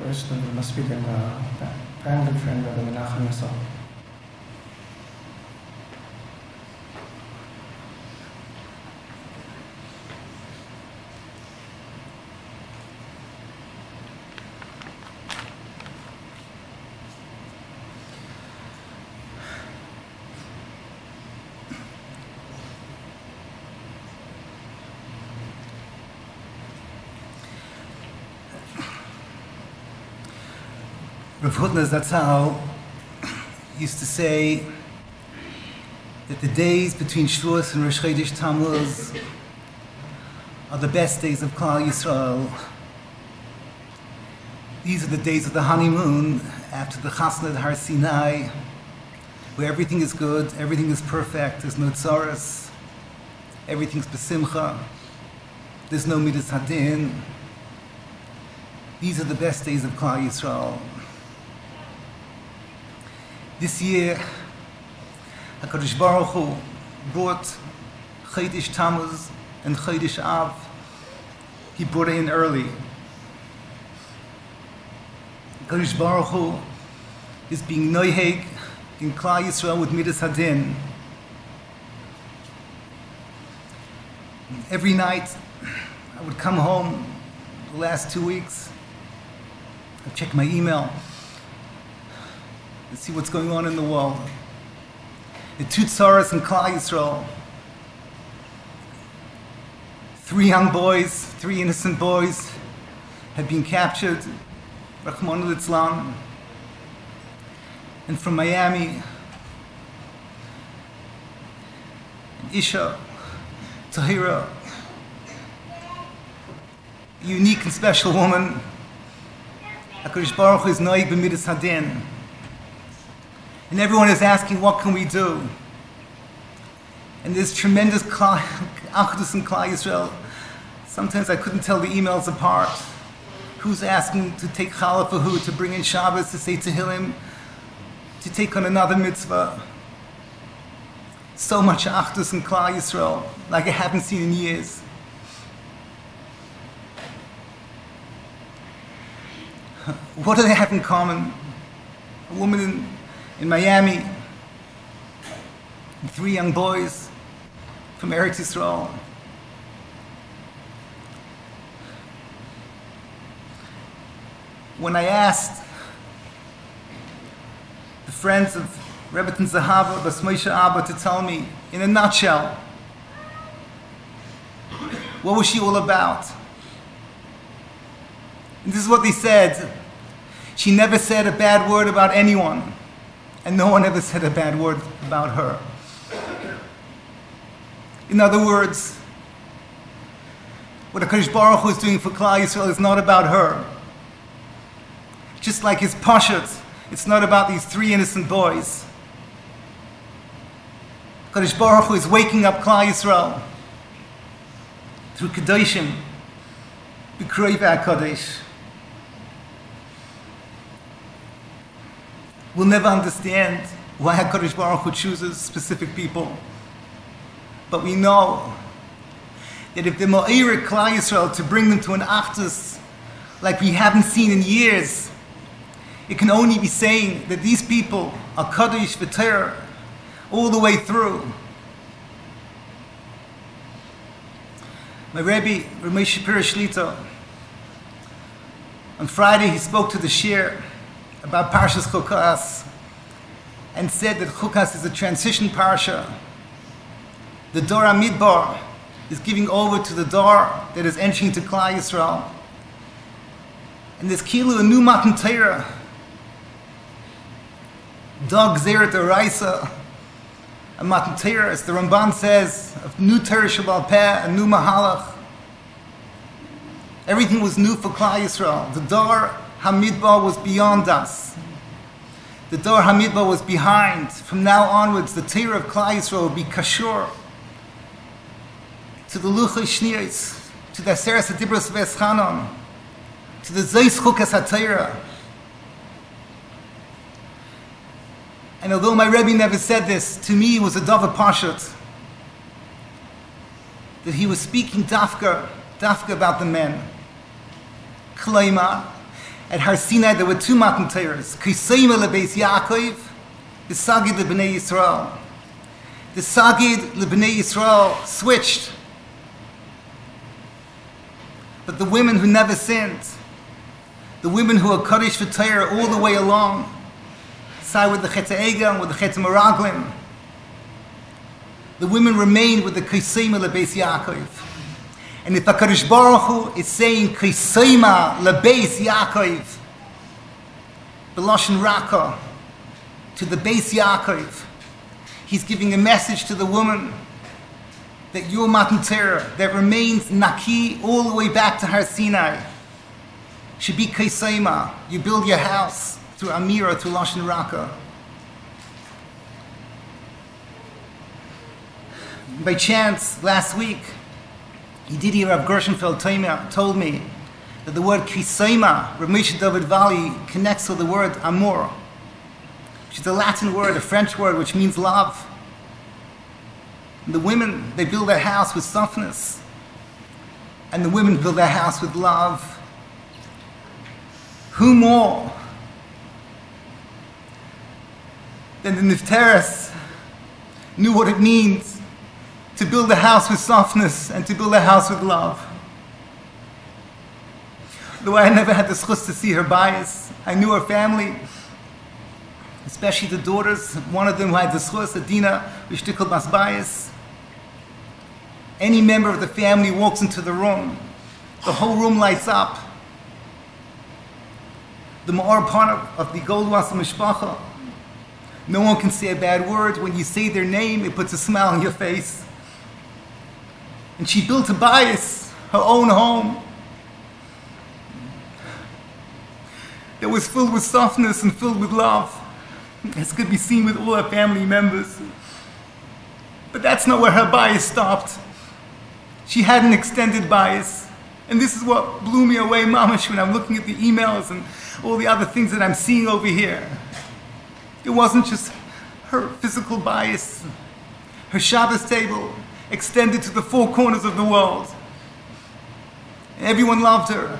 first we must be the family friend of the Menachem Yisrael. Rav Hutner Zatzal used to say that the days between Shavuos and Rosh Chodesh Tammuz are the best days of Klal Yisrael. These are the days of the honeymoon after the Chasna at Har Sinai, where everything is good, everything is perfect, there's no tzaras, everything's besimcha, there's no midas hadin. These are the best days of Klal Yisrael. This year, HaKadosh Baruch Hu brought Chodesh Tammuz and Chodesh Av. He brought it in early. HaKadosh Baruch Hu is being noiheg in Klal Yisrael with Midas Hadin. Every night, I would come home the last 2 weeks. I'd check my email and see what's going on in the world. The two tzaras in Klal Yisrael. 3 young boys, 3 innocent boys had been captured, Rachmana litzlan. And from Miami, Isha, Tahira, a unique and special woman. HaKadosh Baruch Hu is noig b'midas hadin. And everyone is asking, what can we do? And there's tremendous achdus in Klal Yisrael. Sometimes I couldn't tell the emails apart. Who's asking to take challah for who, to bring in Shabbos, to say Tehillim, to take on another mitzvah. So much achdus in Klal Yisrael, like I haven't seen in years. What do they have in common? A woman in Miami, and 3 young boys from Eretz Yisrael. When I asked the friends of Rebbe and Zahava, Moshe Abba, to tell me, in a nutshell, what was she all about? And this is what they said. She never said a bad word about anyone. And no one ever said a bad word about her. In other words, what HaKadosh Baruch Hu is doing for Klal Yisrael is not about her. Just like his Pashut, it's not about these 3 innocent boys. HaKadosh Baruch Hu is waking up Klal Yisrael through Kedoshim, B'kroi v'HaKadosh. We'll never understand why HaKadosh Baruch Hu chooses specific people. But we know that if the Ma'ir Klal Yisrael to bring them to an achdus like we haven't seen in years, it can only be saying that these people are Kadosh v'Torah all the way through. My Rebbe, Ramesh Shapira, on Friday he spoke to the Shir about Parshas Chukas and said that Chukas is a transition parsha. The Dor HaMidbar is giving over to the Dor that is entering to Klal Yisrael. And there's Kilu, a new Matan Torah. Dog Zeret Oraisa, a Matan Torah, as the Ramban says, of new Torah Shabbat Peh, a new Mahalach. Everything was new for Klal Yisrael. The Dor HaMidbar was beyond us. The Dor HaMidbar was behind. From now onwards, the Torah of Klal Yisrael will be kashur to the Luchei Shniyos, to the Aseres HaDibros V'Eschanon, to the Zeis Chukas HaTorah. And although my Rebbe never said this, to me it was a Davar Pashut, that he was speaking dafka about the men. Klaima, At Har Sinai there were two Matan Torahs, Kisayma lebeis Yaakov, the Sagid lebnei Yisrael. The Sagid lebnei Yisrael switched. But the women who never sinned, the women who are Kaddish for Torah all the way along, side with the Chet HaEgel, with the Chet HaMeraglim, the women remained with the Kisayma lebeis Yaakov. And if HaKadosh Baruch Hu is saying Kisayma lebeis Yaakov, B'lashon Raka, to the Beis Yaakov, he's giving a message to the woman that your Matan Torah that remains Naki all the way back to Har Sinai should be Kisayma. You build your house through Amira, through Lashon Raka. By chance, last week, Yedidi Rav Gershenfeld told me that the word Kisayma, Rav Moshe David Valley, connects with the word Amor, which is a Latin word, a French word, which means love. And the women, they build their house with softness, and the women build their house with love. Who more than the Nifteres knew what it means to build a house with softness and to build a house with love? Though I never had the schus to see her bias, I knew her family, especially the daughters. One of them who had the schus, Adina, Rishtikal Bas Bias. Any member of the family walks into the room, the whole room lights up. The Ma'or part of the Goldwasser Mishpacha, no one can say a bad word. When you say their name, it puts a smile on your face. And she built a bias, her own home, that was filled with softness and filled with love, as could be seen with all her family members. But that's not where her bias stopped. She had an extended bias. And this is what blew me away, mamash, when I'm looking at the emails and all the other things that I'm seeing over here. It wasn't just her physical bias. Her Shabbos table extended to the four corners of the world. And everyone loved her.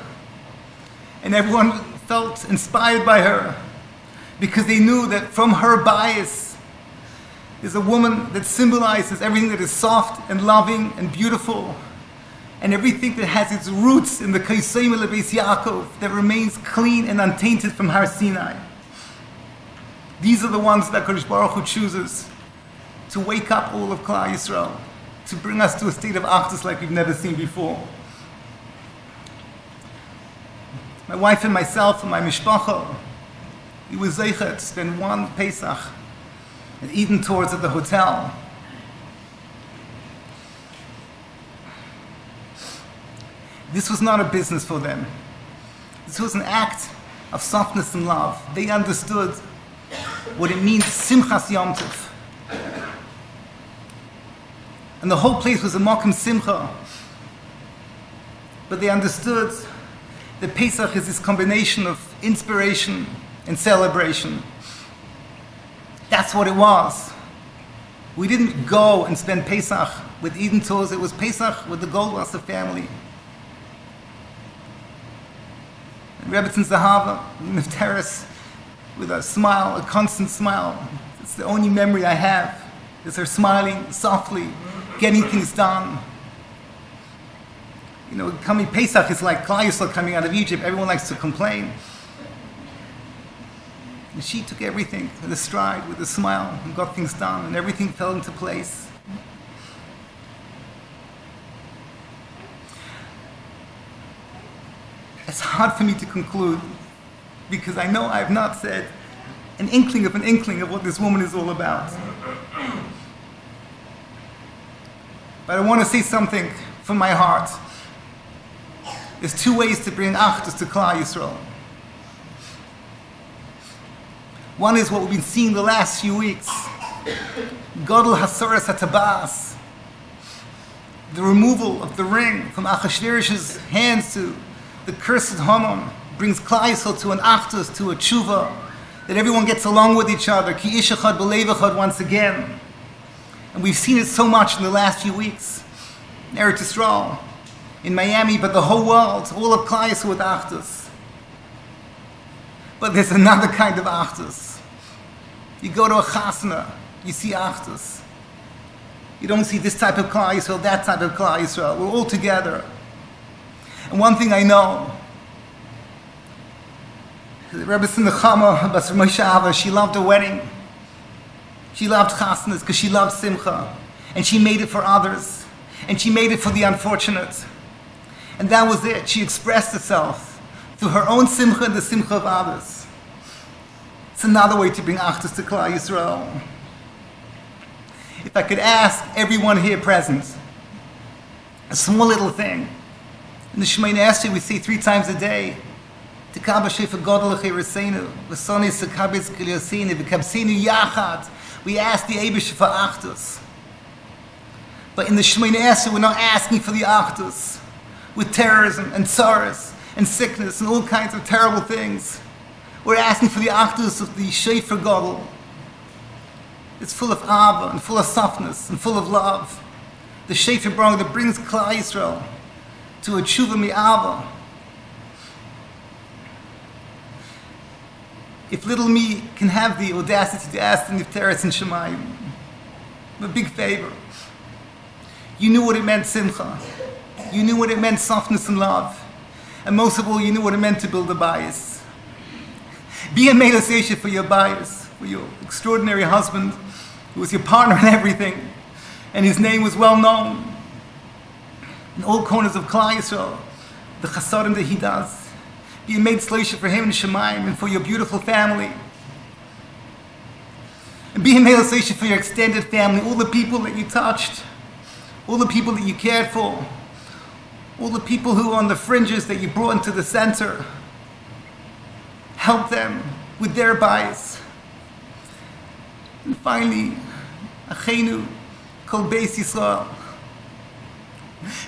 And everyone felt inspired by her, because they knew that from her bias is a woman that symbolizes everything that is soft and loving and beautiful, and everything that has its roots in the Kisayma lebeis Yaakov, that remains clean and untainted from Har Sinai. These are the ones that Kadosh Baruch Hu chooses to wake up all of Klal Yisrael, to bring us to a state of achdus like we've never seen before. My wife and myself and my mishpacha, we were zeicher to spend one Pesach at Eden Tours at the hotel. This was not a business for them. This was an act of softness and love. They understood what it means, Simchas Yom Tov. And the whole place was a Mokum Simcha. But they understood that Pesach is this combination of inspiration and celebration. That's what it was. We didn't go and spend Pesach with Eden Tours. It was Pesach with the Goldwasser family. And Rebbetzin Zahava, Nifteris, with a smile, a constant smile. It's the only memory I have, is her smiling softly, getting things done. You know, coming Pesach is like Klal Yisrael coming out of Egypt. Everyone likes to complain. And she took everything with a stride, with a smile, and got things done, and everything fell into place. It's hard for me to conclude, because I know I have not said an inkling of what this woman is all about. But I want to say something from my heart. There's two ways to bring achdus to Klal Yisrael. One is what we've been seeing the last few weeks. Gadol Hasaras HaTabas. The removal of the ring from Achashverosh's hands to the cursed Haman brings Klal Yisrael to an achdus, to a tshuva, that everyone gets along with each other. Ki ish echad b'lev echad once again. And we've seen it so much in the last few weeks. In Eretz Yisrael, in Miami, but the whole world, all of Klal Yisrael with achdus. But there's another kind of Achdus. You go to a chasna, you see Achdus. You don't see this type of Klal Yisrael, that type of Klal Yisrael. We're all together. And one thing I know, the Rebbe Sinachama, Bas Moshe Abba, she loved a wedding. She loved chasnas because she loved simcha. And she made it for others. And she made it for the unfortunate. And that was it. She expressed herself through her own simcha and the simcha of others. It's another way to bring Achdus to Klal Yisrael. If I could ask everyone here present, a small little thing. In the Shemoneh Esrei we say 3 times a day, T'kabel Shefa Godel L'Cheireseinu, V'soni S'kabetz K'Liyosinu, V'kabseinu Yachad. We ask the Eibush for Achdus. But in the Shemoneh Esrei we're not asking for the Achdus. With terrorism and tsaras and sickness and all kinds of terrible things. We're asking for the Achdus of the Shefa Godel. It's full of Abba and full of softness and full of love. The Shefa Baruch that brings Klal Yisrael to a tshuva mi Abba. If little me can have the audacity to ask the Nifteres and Shemayim, a big favor. You knew what it meant, simcha. You knew what it meant, softness and love. And most of all, you knew what it meant to build a bias. Be a Meilus Yeshe for your bias, for your extraordinary husband, who was your partner in everything, and his name was well known in all corners of Klal Yisrael, the chasadim that he does. Be a Meilus Yeshe for him and Shemayim and for your beautiful family. And be a Meilus Yeshe for your extended family, all the people that you touched, all the people that you cared for, all the people who are on the fringes that you brought into the center. Help them with their bias. And finally, Achenu, Kol Beis Yisrael.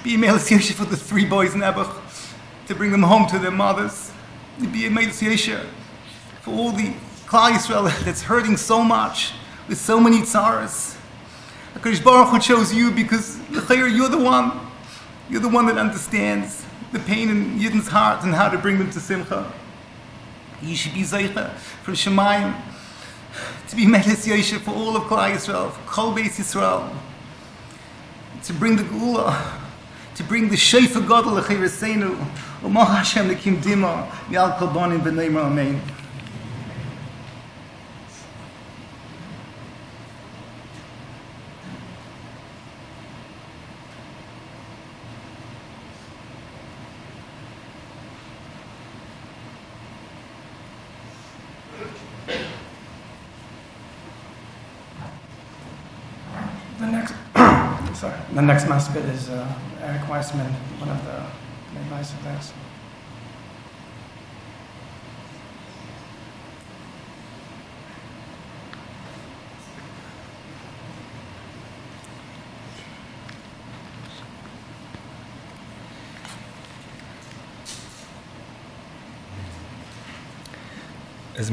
Be a Meilus Yeshe for the 3 boys in Abba, to bring them home to their mothers. Be a Meilus Yeshe for all the Klal Yisrael that's hurting so much, with so many tzaras. HaKadosh Baruch Hu chose you because you're the one. You're the one that understands the pain in Yidden's heart and how to bring them to simcha. You should be Zeicha from Shemayim to be Meilus Yeshe for all of Klal Yisrael, for Kol Beis Yisrael, to bring the Geula, to bring the Shefa Godel L'Cheireseinu, U'mah Hashem L'kim Dima, Yal Kol Bonim B'neimer Amen. The next masbid is Eric Weissman, one of the Levayah class. As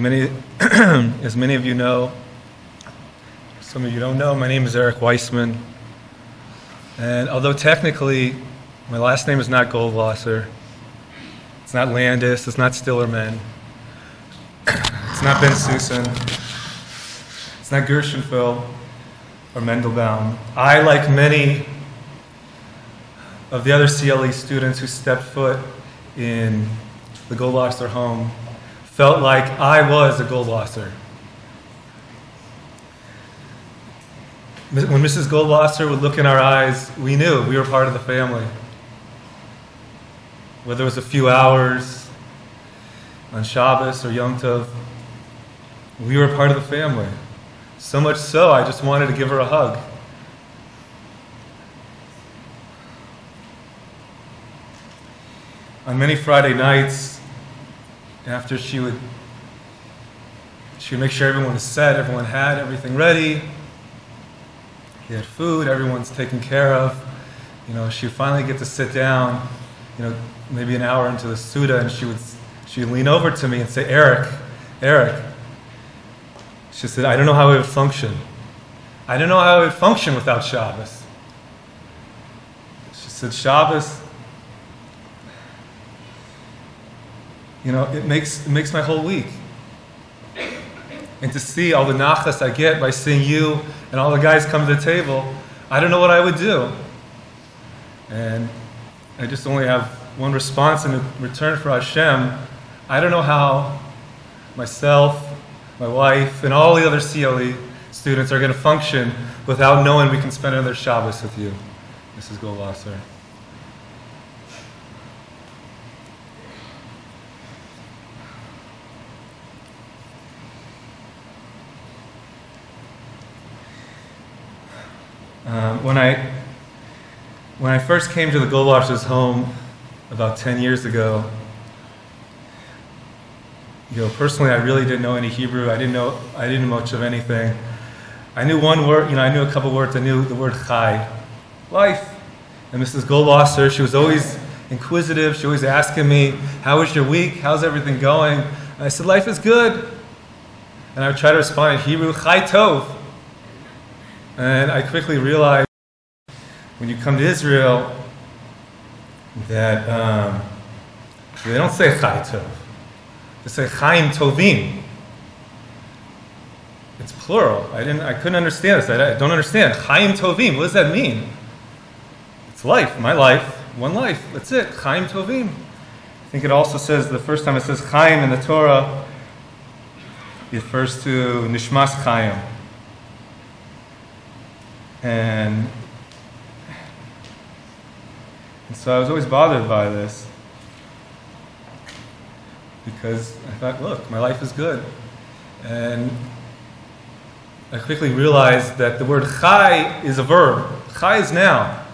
many of you know, some of you don't know, my name is Eric Weissman. And although technically my last name is not Goldwasser, it's not Landis, it's not Stillerman, it's not Ben Susan, it's not Gershenfeld or Mendelbaum. I, like many of the other CLE students who stepped foot in the Goldwasser home, felt like I was a Goldwasser. When Mrs. Goldwasser would look in our eyes, we knew we were part of the family. Whether it was a few hours on Shabbos or Yom Tov, we were part of the family. So much so, I just wanted to give her a hug. On many Friday nights, after she would make sure everyone was set, everyone had everything ready. He had food, everyone's taken care of. She would finally get to sit down, maybe an hour into the Suda, and she would lean over to me and say, Eric. She said, I don't know how it would function. I don't know how it would function without Shabbos. She said, Shabbos, it makes my whole week. and to see all the nachas I get by seeing you and all the guys come to the table, I don't know what I would do. And I just only have one response in return for Hashem. I don't know how myself, my wife, and all the other CLE students are going to function without knowing we can spend another Shabbos with you, Mrs. Goldwasser. When I first came to the Goldwasser's home about 10 years ago, personally, I really didn't know any Hebrew. I didn't know much of anything. I knew one word, I knew a couple words. I knew the word chai, life. And Mrs. Goldwasser, she was always inquisitive. She was always asking me, how was your week? How's everything going? And I said, life is good. And I would try to respond in Hebrew, chai tov. And I quickly realized when you come to Israel that they don't say chai tov. They say chaim tovim. It's plural. I couldn't understand this. I don't understand. Chaim tovim. What does that mean? It's life. My life. One life. That's it. Chaim tovim. I think it also says, the first time it says chaim in the Torah, it refers to nishmas chaim. And so I was always bothered by this, because I thought, look, my life is good. And I quickly realized that the word chai is a verb. Chai is noun.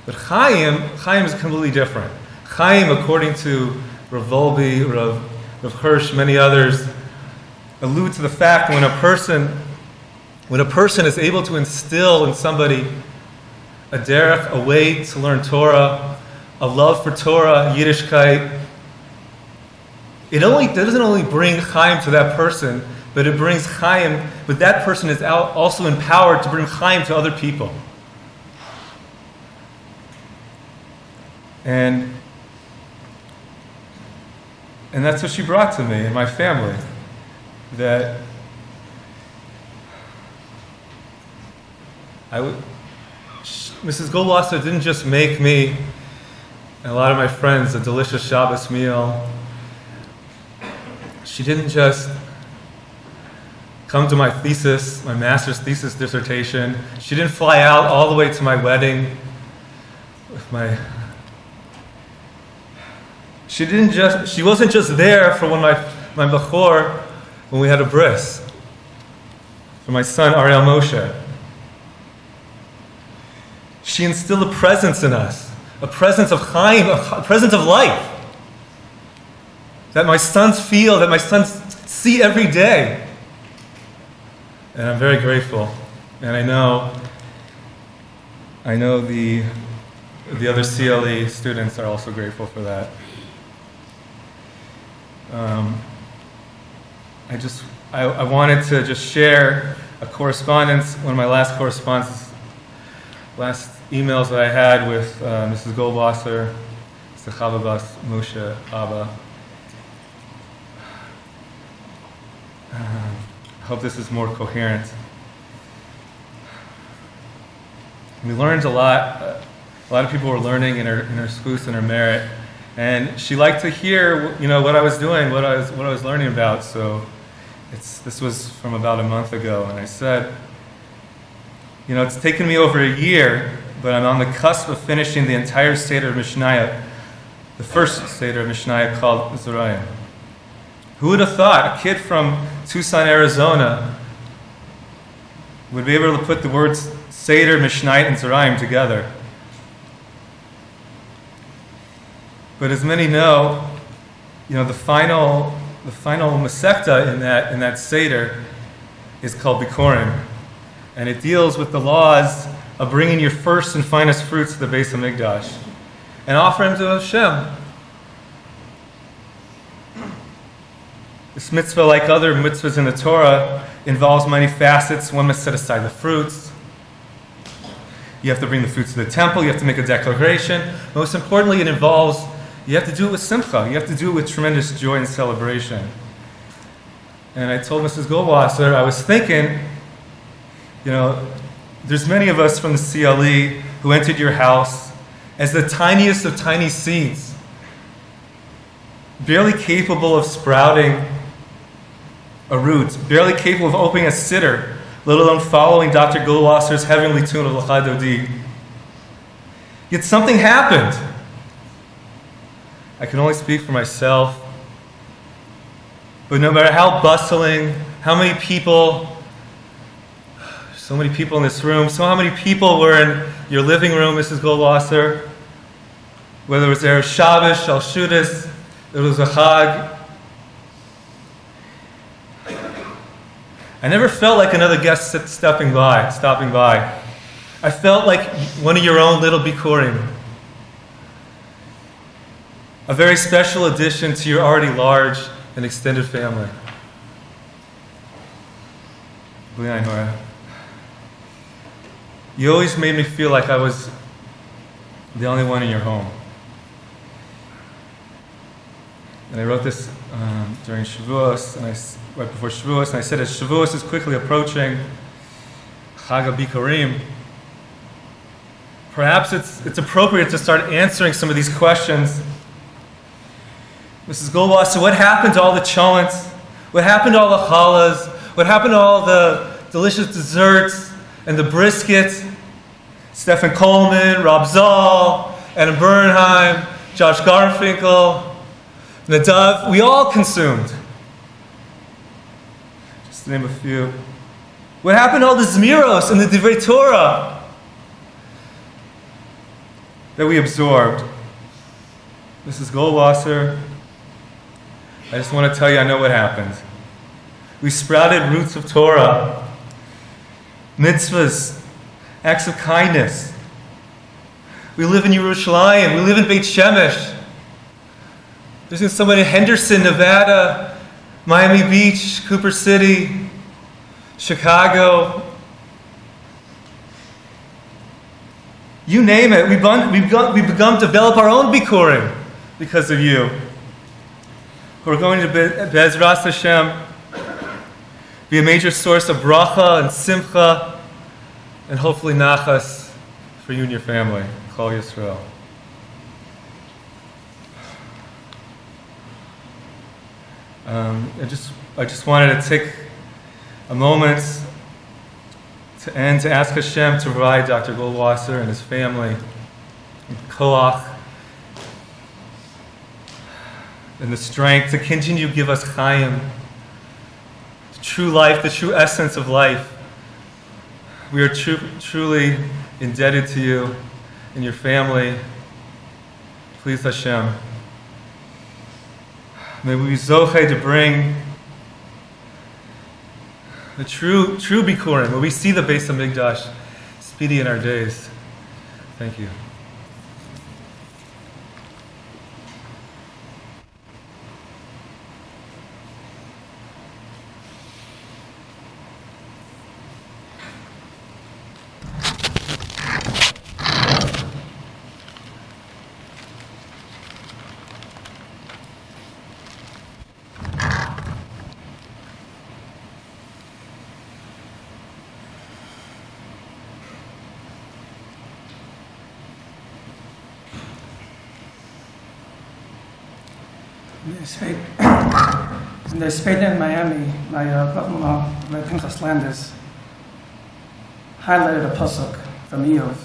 But chaim is completely different. Chaim, according to Rav Volbe, Rav Hirsch, many others, allude to the fact when a person is able to instill in somebody a derech, a way to learn Torah, a love for Torah, Yiddishkeit, it doesn't only bring Chaim to that person, but it brings Chaim, but that person is also empowered to bring Chaim to other people. And that's what she brought to me and my family. That Mrs. Goldwasser didn't just make me and a lot of my friends a delicious Shabbos meal. She didn't just come to my thesis, my master's thesis dissertation. She didn't fly out all the way to my wedding with my... She wasn't just there for when my bachor, when we had a bris, for my son Ariel Moshe. She instilled a presence in us, a presence of Chaim, a presence of life, that my sons feel, that my sons see every day. And I'm very grateful. And I know the other CLE students are also grateful for that. I wanted to just share a correspondence, one of my last emails that I had with Mrs. Goldwasser, Zahava, Moshe, Abba. I hope this is more coherent. We learned a lot. A lot of people were learning in her schools and her merit, and she liked to hear, what I was doing, what I was learning about. So, this was from about a month ago, and I said, it's taken me over a year, but I'm on the cusp of finishing the entire Seder of Mishnayah, the first Seder of Mishnayah called Zerayim. Who would have thought a kid from Tucson, Arizona would be able to put the words Seder, Mishnayah, and Zerayim together? But as many know, the final Masechta in that Seder is called Bikurim. And it deals with the laws of bringing your first and finest fruits to the Beis HaMikdash and offering them to Hashem. This mitzvah, like other mitzvahs in the Torah, involves many facets. One must set aside the fruits. You have to bring the fruits to the temple. You have to make a declaration. Most importantly, you have to do it with simcha. You have to do it with tremendous joy and celebration. And I told Mrs. Goldwasser, I was thinking, there's many of us from the CLE who entered your house as the tiniest of tiny seeds, barely capable of sprouting a root, barely capable of opening a siddur, let alone following Dr. Goldwasser's heavenly tune of L'chai Dodi. Yet something happened. I can only speak for myself, but no matter how bustling, how many people, so many people in this room, so how many people were in your living room, Mrs. Goldwasser, whether it was Erev Shabbos, Shal Shudas, it was a Chag. I never felt like another guest stopping by. I felt like one of your own little Bikurim. A very special addition to your already large and extended family. You always made me feel like I was the only one in your home. And I wrote this during Shavuos, right before Shavuos, and I said, as Shavuos is quickly approaching, Chag HaBikurim, perhaps it's appropriate to start answering some of these questions. Mrs. Goldwasser, what happened to all the cholents? What happened to all the challahs? What happened to all the delicious desserts and the briskets? Stephen Coleman, Rob Zoll, Adam Bernheim, Josh Garfinkel, Nadav, we all consumed. Just to name a few. What happened to all the Zmiros and the Divrei Torah that we absorbed? Mrs. Goldwasser, I just want to tell you, I know what happened. We sprouted roots of Torah, mitzvahs, acts of kindness. We live in Yerushalayim. We live in Beit Shemesh. There's someone in Henderson, Nevada, Miami Beach, Cooper City, Chicago. You name it. We've begun to develop our own Bikurim because of you. We're going to Be'ezras Hashem be a major source of bracha and simcha and hopefully nachas for you and your family. Kol Yisrael. I just wanted to take a moment to ask Hashem to provide Dr. Goldwasser and his family koach and the strength to continue to give us Chaim, the true life, the true essence of life. We are truly indebted to you and your family. Please, Hashem. May we be zocheh to bring the true Bikurim, where we see the Beis HaMikdash speedy in our days. Thank you. In the Spain in Miami, my Pinchas Landis highlighted a pasuk from Eov,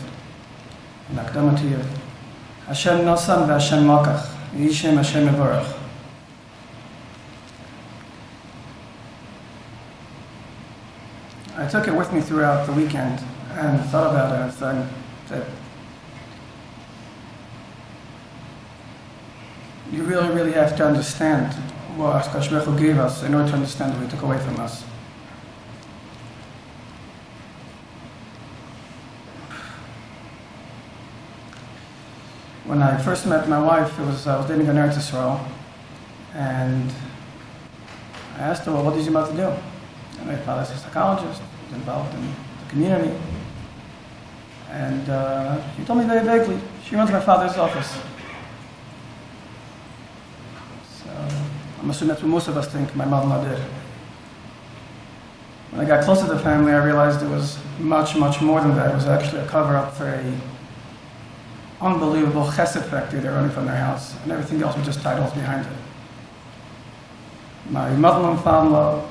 in Akdama to Eov. Hashem nosam v'Hashem makach, v'yishem Hashem mevorach. I took it with me throughout the weekend and thought about it and thought that you really have to understand what HaKadosh Baruch Hu gave us in order to understand what He took away from us. When I first met my wife, I was dating an Eretz Israel, and I asked her, well, what is she about to do? And my father's a psychologist, he's involved in the community, and she told me very vaguely, she runs my father's office. I'm assuming that's what most of us think my mother-in-law did. When I got close to the family, I realized it was much, much more than that. It was actually a cover-up for a unbelievable chesed factory they're running from their house, and everything else was just titles behind it. My mother and father,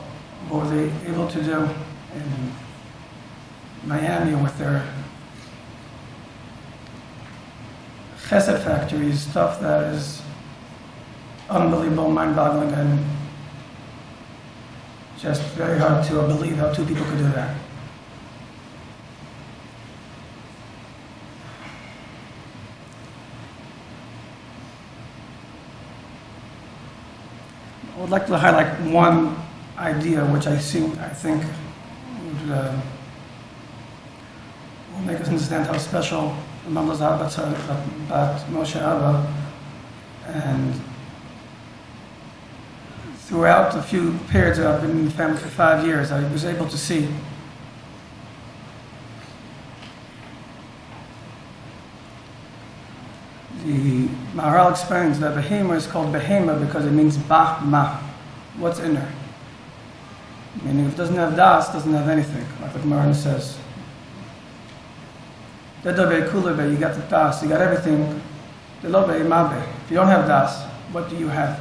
what were they able to do in Miami with their chesed factories, stuff that is unbelievable, mind-boggling, and just very hard to believe how two people could do that. I would like to highlight one idea which I think would make us understand how special Zahava about Moshe Abba. And throughout the few periods that I've been in the family for 5 years, I was able to see the Maariv explains that Behema is called Behema because it means Ba Ma, what's in her. Meaning if it doesn't have Das, it doesn't have anything, like the Gemara says. You got the Das, you got everything. If you don't have Das, what do you have?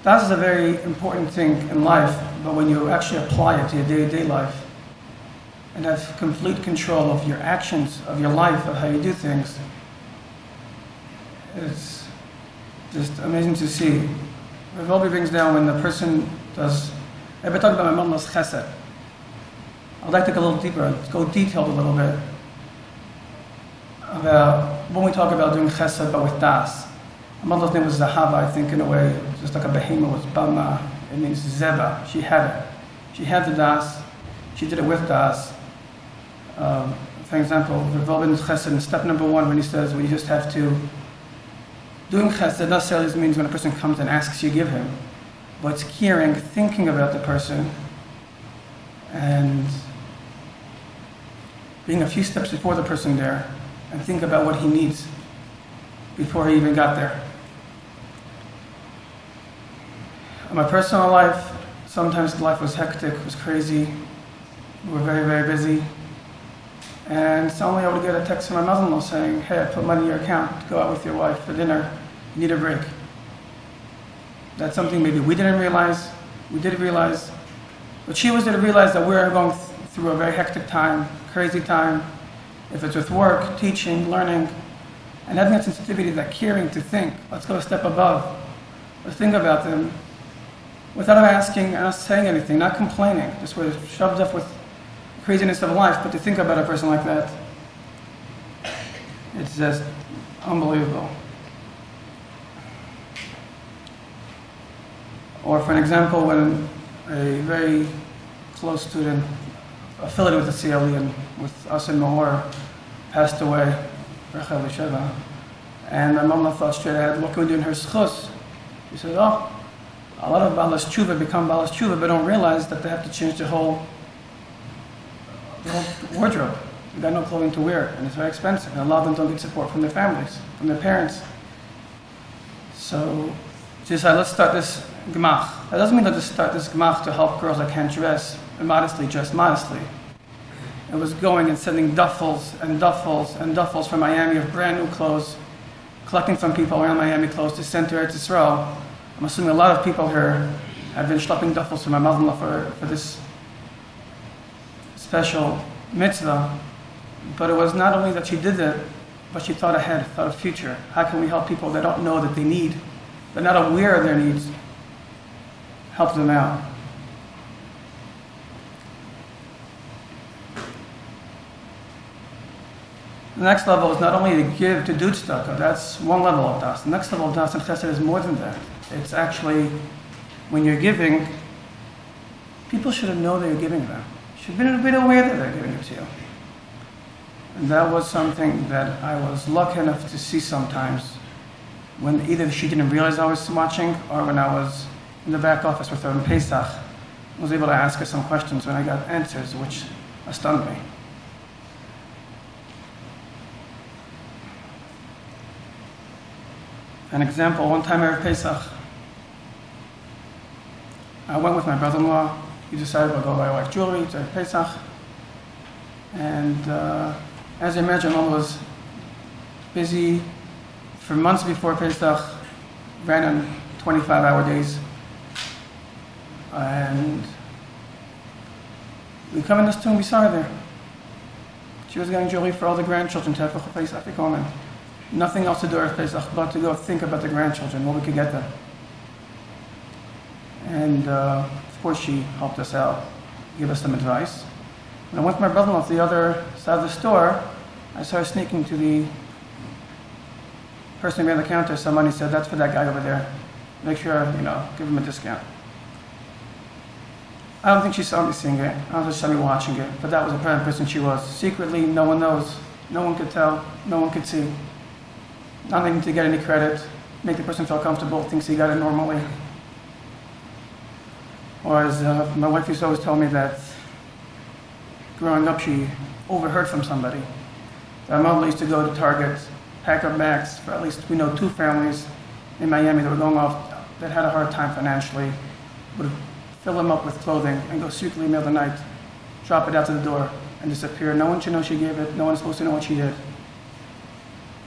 Das is a very important thing in life, but when you actually apply it to your day-to-day life and have complete control of your actions, of your life, of how you do things, it's just amazing to see. Revolvi brings down when the person does. I've been talking about my mama's chesed. I'd like to go a little deeper, go detailed a little bit about when we talk about doing chesed, but with das. My mother's name was Zahava, I think, in a way, just like a behemoth was Bama. It means Zeba. She had it. She had the das. She did it with das. For example, Revolvin's chesed in step number 1, when he says, well, you just have to. Doing chesed necessarily means when a person comes and asks, you give him. But it's caring, thinking about the person, and being a few steps before the person there, and think about what he needs before he even got there. In my personal life, sometimes life was hectic, it was crazy. We were very, very busy. And suddenly I would get a text from my mother-in-law saying, hey, I put money in your account to go out with your wife for dinner. You need a break. That's something maybe we didn't realize. We did realize. But she was there to realize that we're going through a very hectic time, crazy time. If it's with work, teaching, learning, and having that sensitivity, that caring to think, let's go a step above. Let's think about them without asking and us saying anything, not complaining. Just we're shoved up with craziness of life, but to think about a person like that, it's just unbelievable. Or for an example, when a very close student affiliated with the CLE and with us in Mahor passed away, and my mama thought straight ahead, what can we do in her schus? She said, oh, a lot of Balas Tshuva become Balas Tshuva, but don't realize that they have to change the whole wardrobe. They got no clothing to wear, and it's very expensive. And a lot of them don't get support from their families, from their parents. So she decided, let's start this gemach. That doesn't mean let's start this gemach to help girls that can't dress modestly. It was going and sending duffels and duffels and duffels from Miami of brand new clothes, collecting from people around Miami clothes to send to Eretz Yisrael. I'm assuming a lot of people here have been schlepping duffels from my mother-in-law for this special mitzvah. But it was not only that she did it, but she thought ahead, thought of future. How can we help people that don't know that they need? They're not aware of their needs. Help them out. The next level is not only to give, to do tzedakah. That's one level of das. The next level of das and chesed is more than that. It's actually, when you're giving, people should know that you're giving them. Should be aware that they're giving it to you. And that was something that I was lucky enough to see sometimes when either she didn't realize I was watching, or when I was in the back office with her in Pesach, I was able to ask her some questions when I got answers which stunned me. An example, one time Erev Pesach, I went with my brother-in-law he decided to go buy wife jewelry to Pesach. And as I mentioned, Mom was busy for months before Pesach, ran on 25-hour days. And we come in this tomb, we saw her there. She was getting jewelry for all the grandchildren to have for Pesach. Nothing else to do at Pesach but to go think about the grandchildren, what we could get them. And of course she helped us out, gave us some advice. When I went with my brother-in-law to the other side of the store, I saw her sneaking to the person behind the counter. Somebody said, "That's for that guy over there. Make sure, give him a discount." I don't think she saw me seeing it. I don't think she saw me watching it. But that was the kind of person she was. Secretly, no one knows. No one could tell. No one could see. Not even to get any credit. Make the person feel comfortable. Thinks he got it normally. Or as my wife used to always tell me that growing up she overheard from somebody. Our mother used to go to Target, pack up bags for at least, we know, 2 families in Miami that were going off, that had a hard time financially, would fill them up with clothing and go secretly in the middle of the night, drop it out to the door and disappear. No one should know she gave it. No one's supposed to know what she did.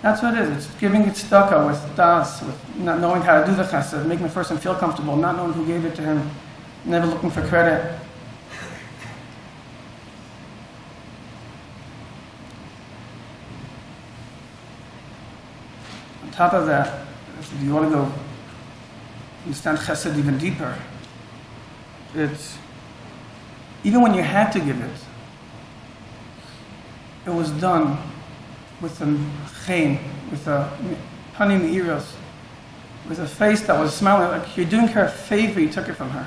That's what it is. It's giving it tzedakah with das, with not knowing how to do the chesed, making the person feel comfortable, not knowing who gave it to him, never looking for credit. On top of that, if you want to go understand chesed even deeper, it's even when you had to give it, it was done with a chaim, with a panim meiros, with a face that was smiling like you're doing her a favor. You took it from her.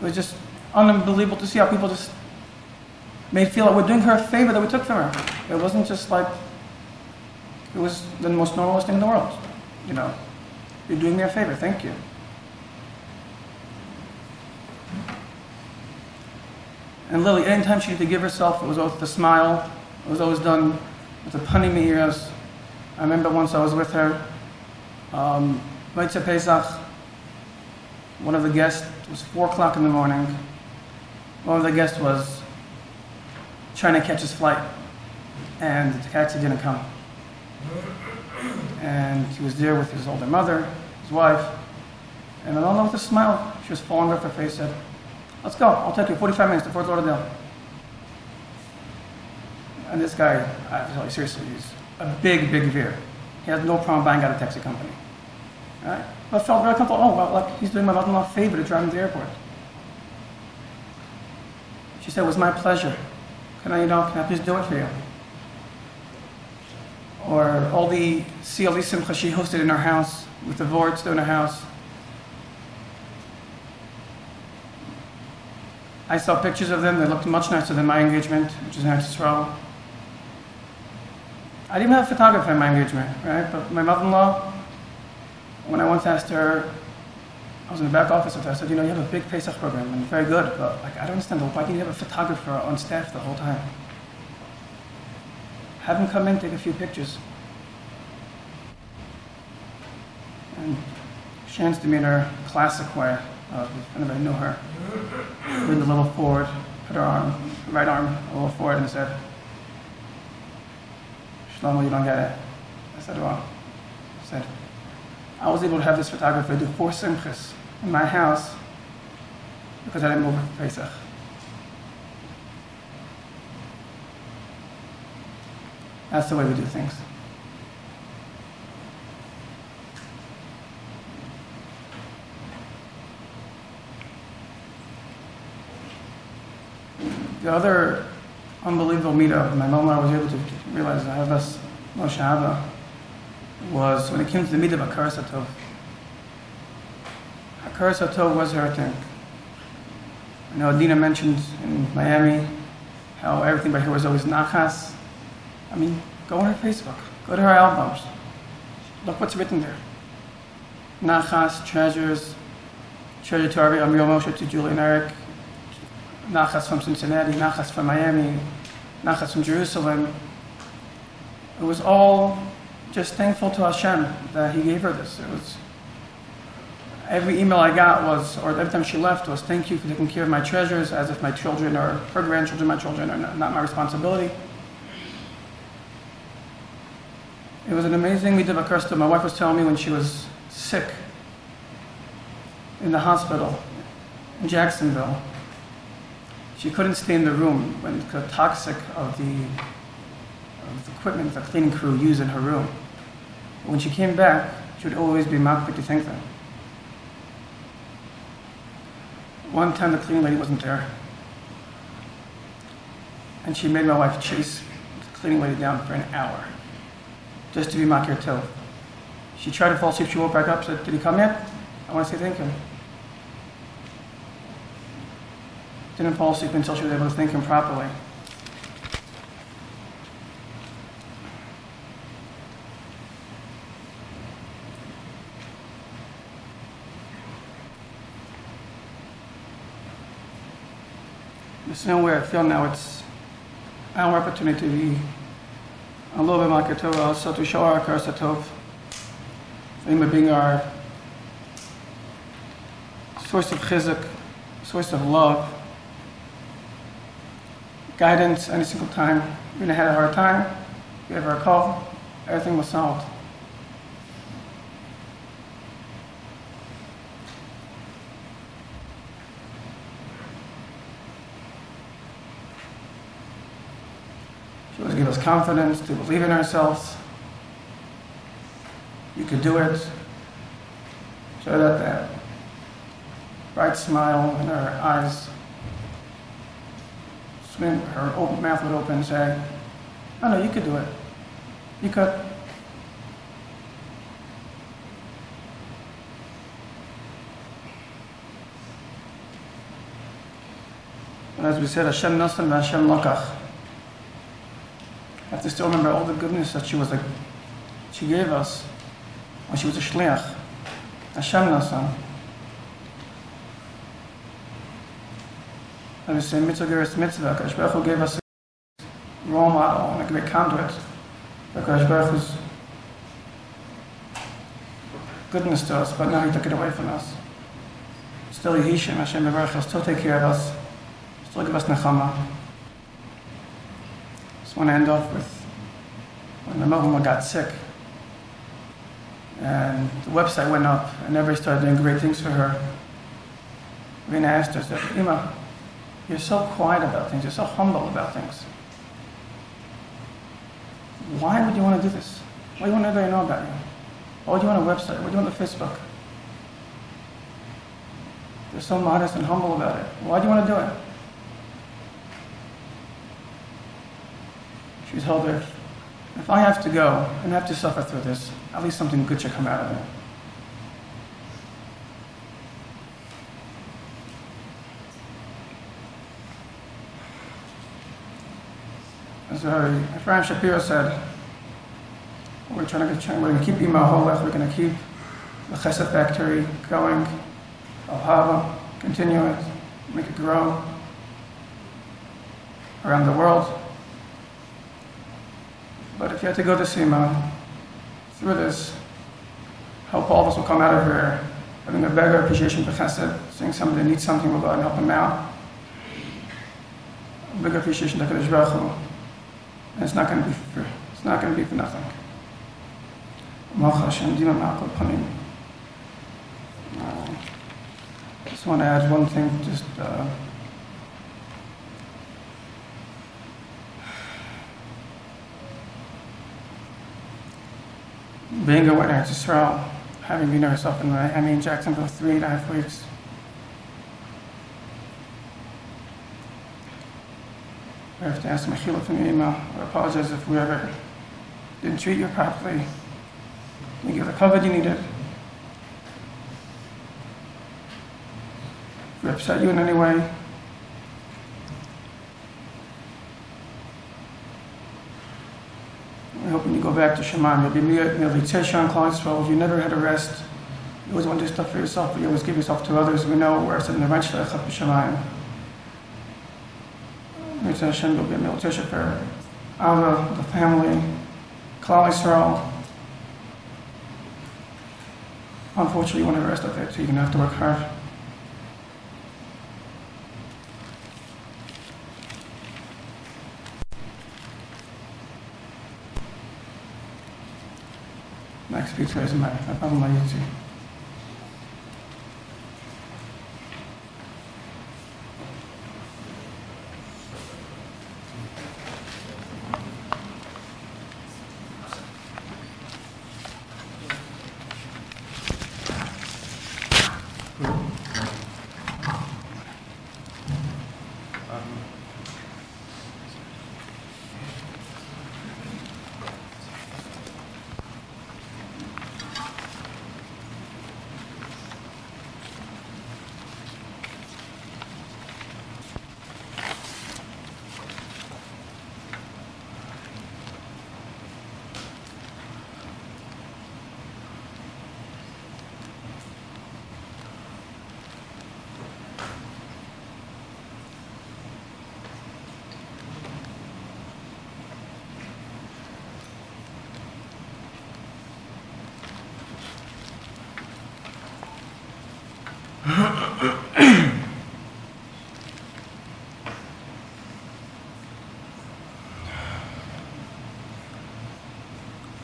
It was just unbelievable to see how people just made feel like we're doing her a favor that we took from her. It wasn't just like it was the most normalist thing in the world. You're doing me a favor. Thank you. And Lily, anytime she had to give herself, it was always with a smile. It was always done with a panim meiros. I remember once I was with her, Mitzvah Pesach, one of the guests, it was 4 o'clock in the morning, one of the guests was trying to catch his flight, and the taxi didn't come. And he was there with his older mother, his wife, and I don't know, with a smile, she was falling off her face, said, "Let's go, I'll take you 45 minutes to Fort Lauderdale." And this guy, I have to tell you seriously, he's a big veer. He has no problem buying out a taxi company. Right? But I felt very comfortable. Oh, well, like he's doing my mother-in-law a favor to drive him to the airport. She said, "It was my pleasure. Can I please do it for you?" Or all the CLE Simcha she hosted in her house, with the Vorts in her house. I saw pictures of them. They looked much nicer than my engagement, which is in Eretz Yisrael. I didn't have a photographer in my engagement, right? But my mother-in-law, when I once asked her, I was in the back office with her, I said, "You have a big Pesach program, and very good, but I don't understand, why do you have a photographer on staff the whole time? Have him come in, take a few pictures." And she answered me in her classic way, if anybody knew her. Leaned a little forward, put her right arm a little forward, and said, "Shlomo, you don't get it." I said, "Well," I said, "I was able to have this photographer do 4 simchas in my house because I didn't move for Pesach." That's the way we do things. The other unbelievable meetup my mom and I was able to realize I have this Moshe Abba was when it came to the meetup of Hakaras HaTov. Hakaras HaTov was hurting. I know Adina mentioned in Miami how everything by her was always nachas. I mean, go on her Facebook, go to her albums, look what's written there. Nachas, treasures, treasure to Amir Moshe, to Julie and Eric, nachas from Cincinnati, nachas from Miami, nachas from Jerusalem. It was all just thankful to Hashem that He gave her this. Every email I got was, or every time she left, was thank you for taking care of my treasures, as if my children or her grandchildren, my children, are not my responsibility. It was an amazing Midabrim Communications. My wife was telling me when she was sick in the hospital in Jacksonville, she couldn't stay in the room when the toxic of the equipment the cleaning crew used in her room. But when she came back, she would always be makbid to thank them. One time the cleaning lady wasn't there, and she made my wife chase the cleaning lady down for an hour, just to be makir tov. She tried to fall asleep, she woke back up, said, "Did he come yet? I want to say thank him." Didn't fall asleep until she was able to thank him properly. The same way I feel now, it's our opportunity to be a little bit makir tov, also to show our karsa tov, for being our source of chizuk, source of love, guidance any single time. When I had a hard time, gave her a call, everything was solved. She always gave us confidence to believe in ourselves. You could do it. Show that bright smile in her eyes. Her open mouth would open and say, "Oh no, you could do it. You could." And as we said, Hashem Nasan and Hashem Lakach. I have to still remember all the goodness that she gave us when she was a shliach. Hashem Nasan. And we say mitzvah geras mitzvah. HaKadosh Baruch Hu gave us a role model and a great conduit. HaKadosh Baruch Hu's goodness to us, but now He took it away from us. Still Yehishim, Hashem Baruch Hu still take care of us, still give us nechama. Just want to end off with when the Midabrim got sick, and the website went up, and everybody started doing great things for her. Rena asked her, said, "Ima, you're so quiet about things, you're so humble about things. Why would you want to do this? Why do you want everybody to know about you? Why would you want a website? Why do you want a Facebook? You're so modest and humble about it. Why do you want to do it?" She told her, "If I have to go and have to suffer through this, at least something good should come out of it." As Ephraim Shapiro said, we're going to keep Ima Holech, we're going to keep the Chesed factory going, Zahava, continue it, make it grow around the world. But if you had to go to Sima through this, hope all of us will come out of here having a better appreciation for Chesed, seeing somebody that needs something, we'll go out and help them out. A bigger appreciation to HaKadosh Baruch Hu. And it's not going to be for nothing. I just want to add one thing, being a witness to Israel, having been there herself in Jacksonville 3.5 weeks. I have to ask Mechila from the email. I apologize if we ever didn't treat you properly. We give the coverage you needed. If we upset you in any way. We hope when you go back to Shemaim, you'll be merely Tzesha and Klal Yisrael. You never had a rest. You always want to do stuff for yourself, but you always give yourself to others. We know we're sitting in the Ranch Lecha B'Shamayim. Mitzvah Hashem will be a Miltisha for Abba, the family, Klal Yisrael. unfortunately you want to rest out there too. You're going to have to work hard. Next few days, my YouTube.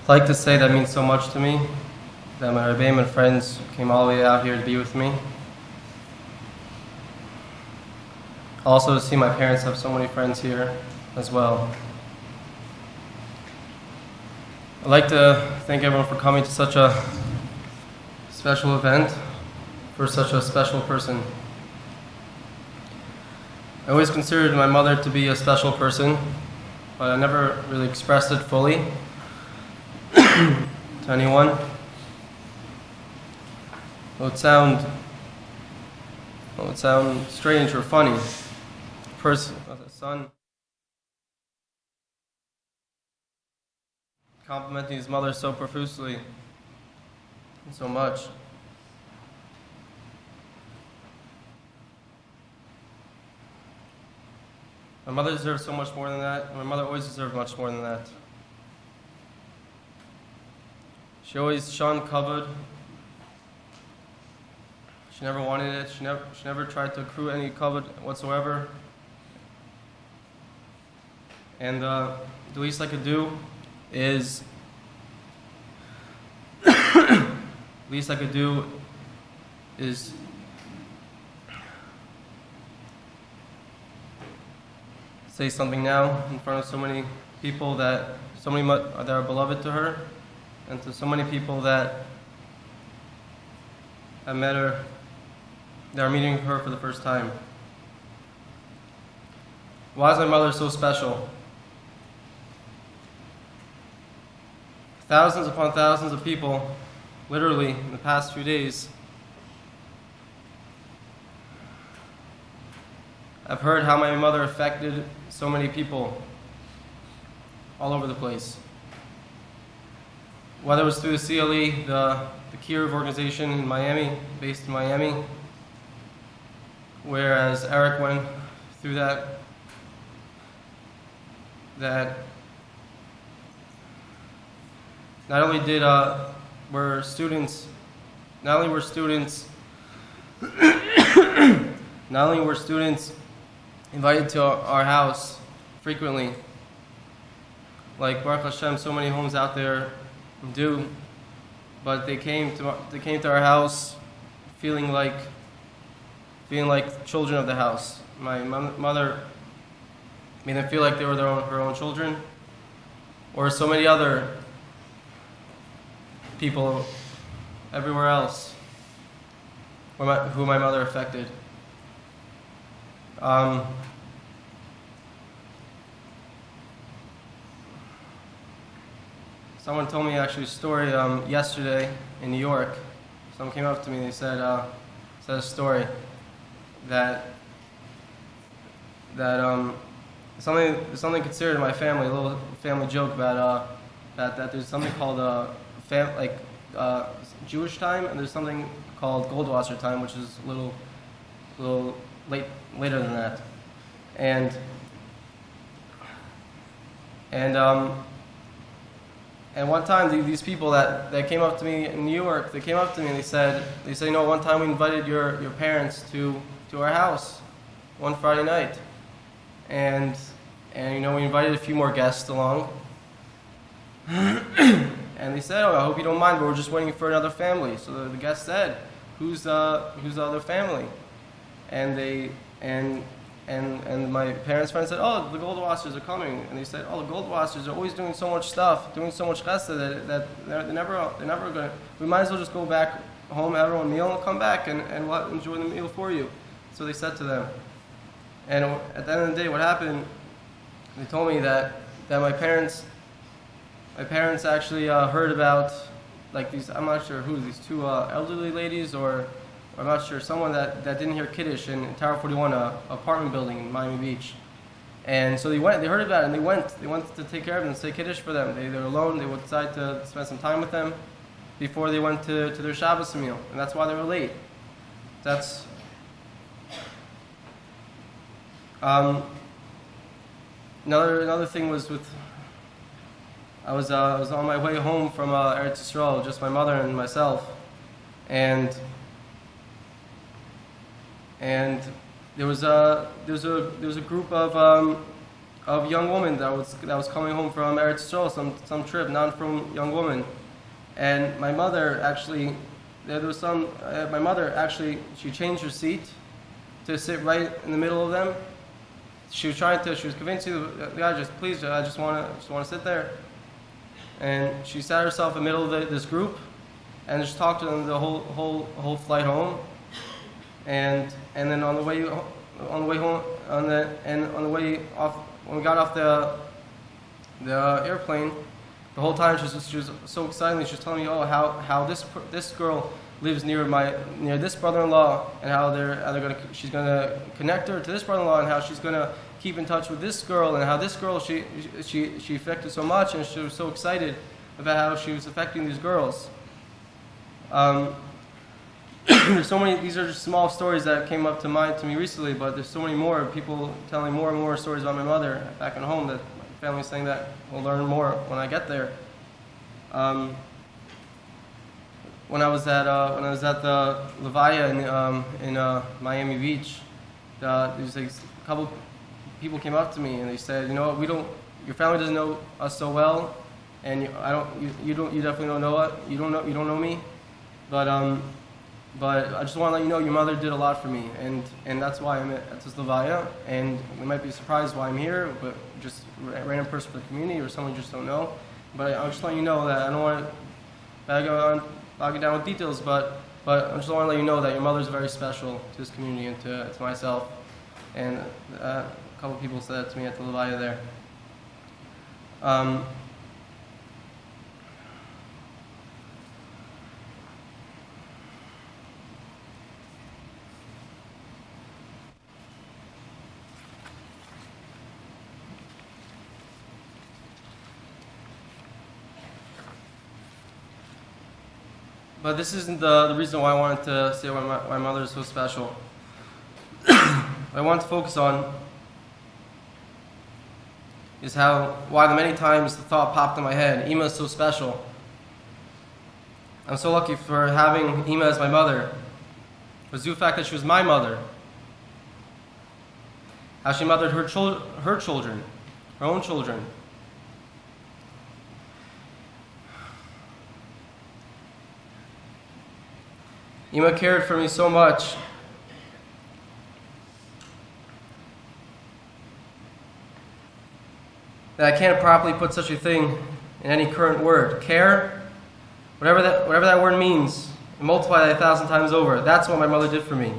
I'd like to say that means so much to me, that my Rebbeim and friends came all the way out here to be with me. Also to see my parents have so many friends here as well. I'd like to thank everyone for coming to such a special event for such a special person. I always considered my mother to be a special person, but I never really expressed it fully to anyone. It would sound strange or funny. A son complimenting his mother so profusely and so much. My mother deserves so much more than that, and my mother always deserved much more than that. She always shunned kavod. She never wanted it. She never tried to accrue any kavod whatsoever. And the least I could do is say something now in front of so many people that are beloved to her, and to so many people that have met her, that are meeting her for the first time. Why is my mother so special? Thousands upon thousands of people, literally in the past few days, I've heard how my mother affected so many people all over the place. Whether it was through the CLE, the Kiruv organization in Miami, based in Miami, whereas Eric went through that not only were students invited to our house frequently, like Baruch Hashem, so many homes out there do, but they came to our house feeling like children of the house. My mother made them feel like they were her own children, or so many other people everywhere else who my mother affected. Someone told me actually a story yesterday in New York. Someone came up to me and they said a story that something considered in my family, a little family joke about that there's something called Jewish time, and there's something called Goldwasser time, which is a little later than that, and one time, these people that came up to me in New York, they came up to me and they said, one time we invited your parents to our house one Friday night. And we invited a few more guests along. And they said, I hope you don't mind, but we're just waiting for another family. So the guest said, who's the other family? And my parents' friends said, the Goldwassers are coming. And they said, the Goldwassers are always doing so much stuff, doing so much chesed that they're never going to, we might as well just go back home, have our own meal, and come back and we'll enjoy the meal for you. So they said to them. And at the end of the day, what happened, they told me that my parents actually heard about, like these, I'm not sure who, these two elderly ladies, or I'm not sure, someone that didn't hear Kiddush in Tower 41, an apartment building in Miami Beach. And so they heard about it, and they went to take care of them and say Kiddush for them. They were alone, they would decide to spend some time with them before they went to their Shabbos meal, and that's why they were late. That's another thing was with, I was on my way home from Eretz Yisrael, just my mother and myself, and there was a group of young women that was coming home from Eretz Yisrael, some trip, non-from young women, and my mother actually, she changed her seat to sit right in the middle of them. She was convincing the guy, I just want to sit there. And she sat herself in the middle of this group and just talked to them the whole flight home. And then on the way home, on the way off, when we got off the airplane, the whole time she was so excited. She was telling me, how this girl lives near this brother-in-law, and how she's gonna connect her to this brother-in-law, and how she's gonna keep in touch with this girl, and how this girl she affected so much, and she was so excited about how she was affecting these girls. There's so many. These are just small stories that came up to mind to me recently, but there's so many more people telling more and more stories about my mother back at home that my family's saying that we'll learn more when I get there. When I was at the Levayah in Miami Beach, there's a couple people came up to me and they said, your family doesn't know us so well, and you definitely don't know us. You don't know me, but I just want to let you know your mother did a lot for me, and that's why I'm at this Levayah, and we might be surprised why I'm here, but just a random person from the community or someone you just don't know. But I'm just letting you know that I don't want to bog you down with details, but I just want to let you know that your mother is very special to this community and to myself. And a couple of people said that to me at the Levayah there. But this isn't the reason why I wanted to say why my mother is so special. What I want to focus on is why the many times the thought popped in my head, Ima is so special. I'm so lucky for having Ima as my mother. It was due to the fact that she was my mother. How she mothered her children, her own children. Ima cared for me so much that I can't properly put such a thing in any current word. Care, whatever that word means, and multiply that 1,000 times over. That's what my mother did for me.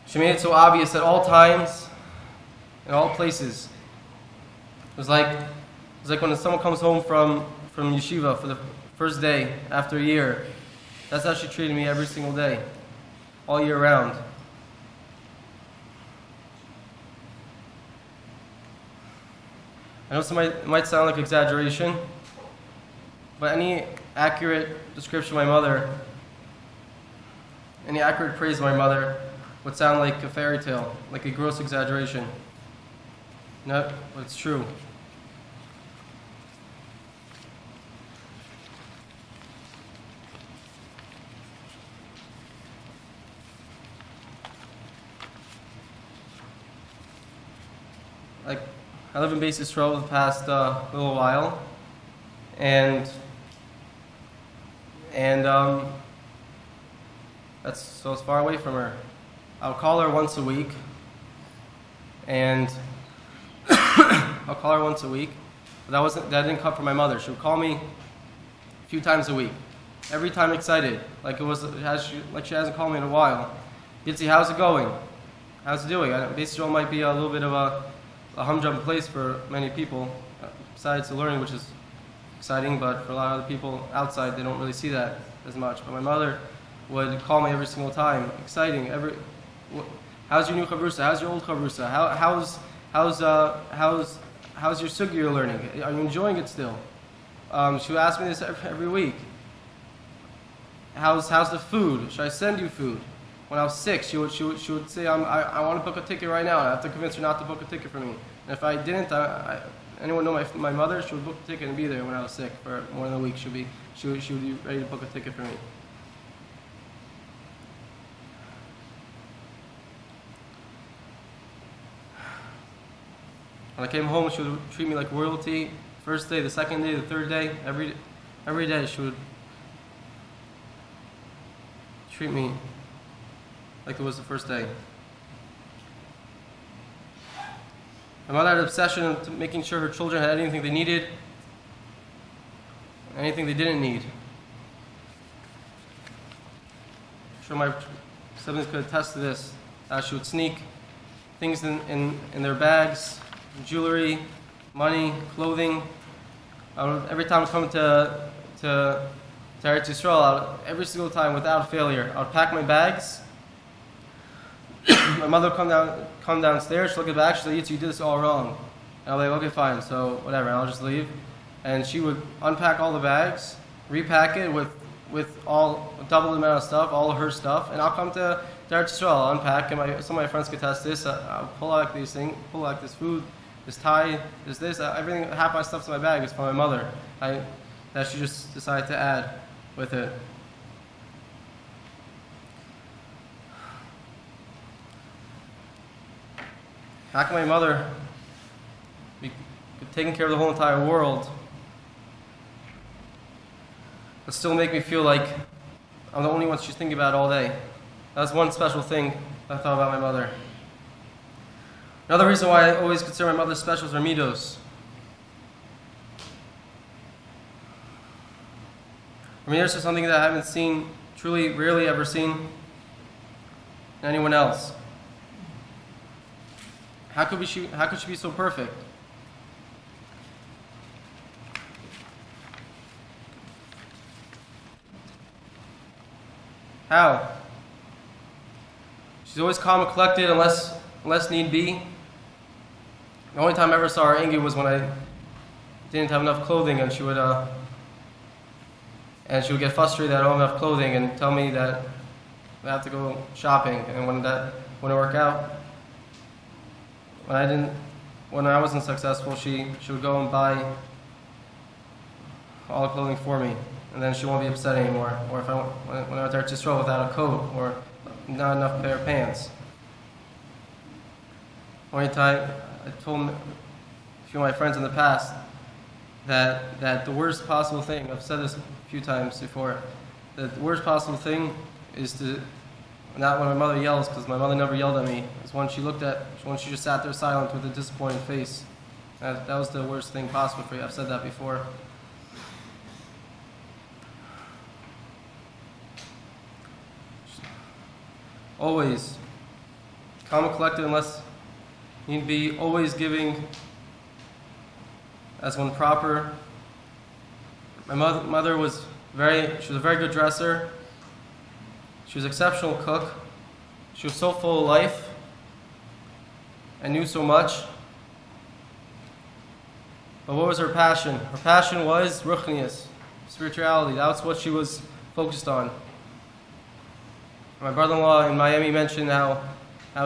She made it so obvious at all times, in all places. It was like when someone comes home from yeshiva for the first day after a year. That's how she treated me every single day, all year round. I know it might sound like exaggeration, but any accurate description of my mother, any accurate praise of my mother would sound like a fairy tale, like a gross exaggeration. No, but it's true. I live in Beis Yisrael the past little while, and that's so it's far away from her. I'll call her once a week, and I'll call her once a week. But that didn't come from my mother. She would call me a few times a week. Every time excited, like she hasn't called me in a while. Yitzi, how's it going? How's it doing? Beis Yisrael might be a little bit of a humdrum place for many people, besides the learning, which is exciting, but for a lot of other people outside, they don't really see that as much. But my mother would call me every single time, exciting. How's your new chavrusa? How's your old chavrusa? How's your sugi you're learning? Are you enjoying it still? She would ask me this every week. How's the food? Should I send you food? When I was sick, she would say, I want to book a ticket right now. I have to convince her not to book a ticket for me. And if I didn't, anyone know my mother? She would book a ticket and be there when I was sick for more than a week. She would be ready to book a ticket for me. When I came home, she would treat me like royalty. First day, the second day, the third day, every day she would treat me like it was the first day. My mother had an obsession to making sure her children had anything they needed, anything they didn't need. I'm sure my siblings could attest to this. She would sneak things in their bags, jewelry, money, clothing. Every time I come to Eretz Yisrael, every single time without failure, I would pack my bags. My mother would come downstairs, she'd look at the bag, she'd say, you did this all wrong. And I'll be like, okay, fine, so whatever, and I'll just leave. And she would unpack all the bags, repack it with all double the amount of stuff, all of her stuff, and I'll come to Eretz Yisrael, I'll unpack, and some of my friends could test this. I'll pull out these things, pull out this food, this tie, this, everything, half my stuff's in my bag is from my mother. That she just decided to add with it. How can my mother be taking care of the whole entire world, but still make me feel like I'm the only one she's thinking about all day? That's one special thing I thought about my mother. Another reason why I always consider my mother special is her midos. Her midos are something that I haven't seen, truly, rarely ever seen in anyone else. How could she be so perfect? How? She's always calm and collected unless need be. The only time I ever saw her angry was when I didn't have enough clothing, and she would get frustrated that I don't have enough clothing and tell me that I have to go shopping. And when that wouldn't work out, when I wasn't successful, she would go and buy all the clothing for me, and then she won't be upset anymore. Or if when I was there to stroll without a coat or not enough pair of pants. One time, I told a few of my friends in the past that the worst possible thing, I've said this a few times before, that the worst possible thing is to, not when my mother yells, because my mother never yelled at me, is when she just sat there silent with a disappointed face. That was the worst thing possible for you. I've said that before. Always calm and collected unless need be, always giving as when proper. My mother was a very good dresser. She was an exceptional cook. She was so full of life and knew so much. But what was her passion? Her passion was ruchnius, spirituality. That's what she was focused on. My brother-in-law in Miami mentioned how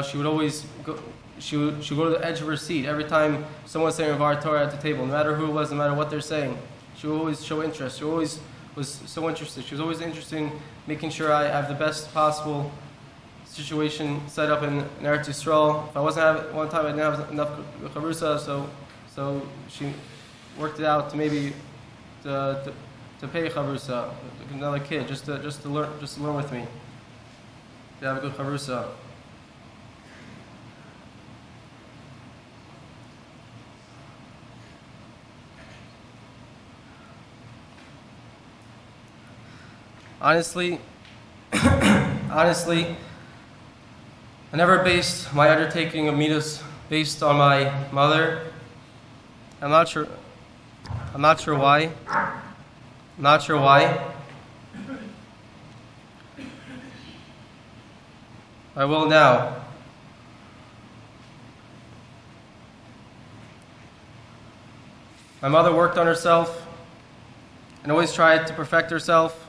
she would always go. She would go to the edge of her seat every time someone was saying Var Torah at the table, no matter who it was, no matter what they're saying. She would always show interest. She always was so interested. She was always interested in making sure I have the best possible situation set up in Eretz Yisrael. If I wasn't having one time, I didn't have enough chavrusa, so So she worked it out to maybe to pay chavrusa, another kid, just to learn with me, to have a good chavrusa. Honestly, I never based my undertaking of midas based on my mother. I'm not sure why. I will now. My mother worked on herself and always tried to perfect herself.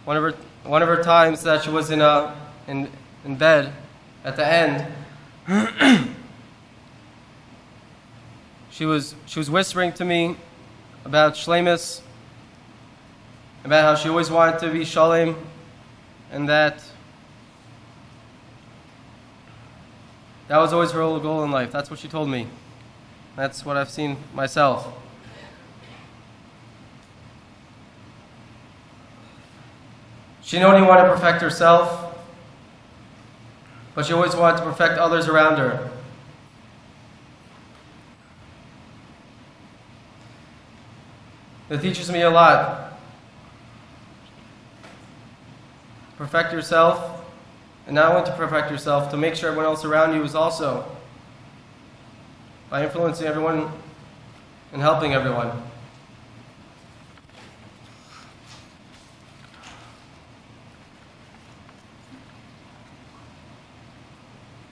One of her times that she was in bed at the end, she was whispering to me about shlemus, about how she always wanted to be shalom, and that was always her whole goal in life. That's what she told me. That's what I've seen myself. She didn't only want to perfect herself, but she always wanted to perfect others around her. It teaches me a lot. Perfect yourself, and not only to perfect yourself, to make sure everyone else around you is also, by influencing everyone and helping everyone.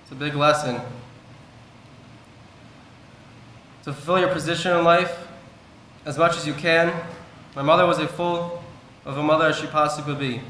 It's a big lesson. To fulfill your position in life as much as you can. My mother was as full of a mother as she possibly could be.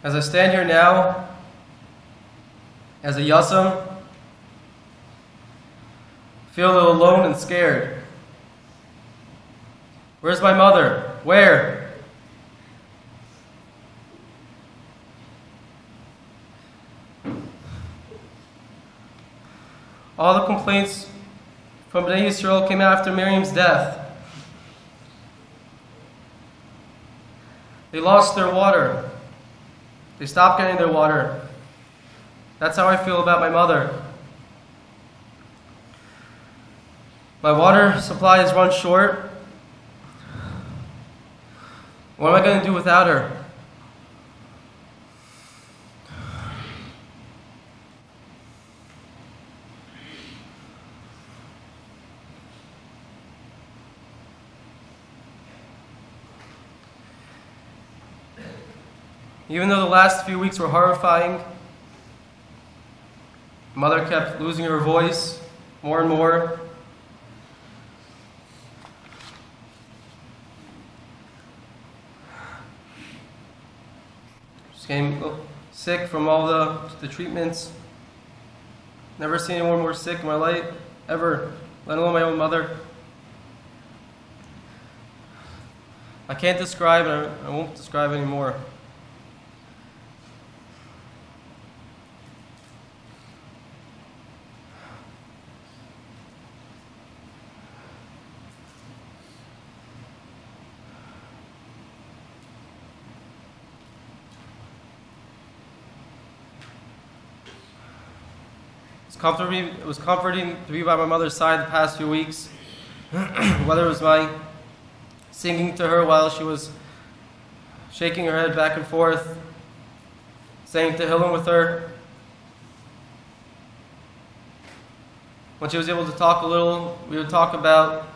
As I stand here now, as a yasam, feel a little alone and scared. Where's my mother? Where? All the complaints from Bnei Yisrael came after Miriam's death. They lost their water. They stopped getting their water. That's how I feel about my mother. My water supply has run short. What am I going to do without her? Even though the last few weeks were horrifying, Mother kept losing her voice more and more. She became sick from all the treatments. Never seen anyone more sick in my life, ever, let alone my own mother. I can't describe, and I won't describe anymore. It was comforting to be by my mother's side the past few weeks, whether it was my singing to her while she was shaking her head back and forth, saying Tehillim with her. When she was able to talk a little, we would talk about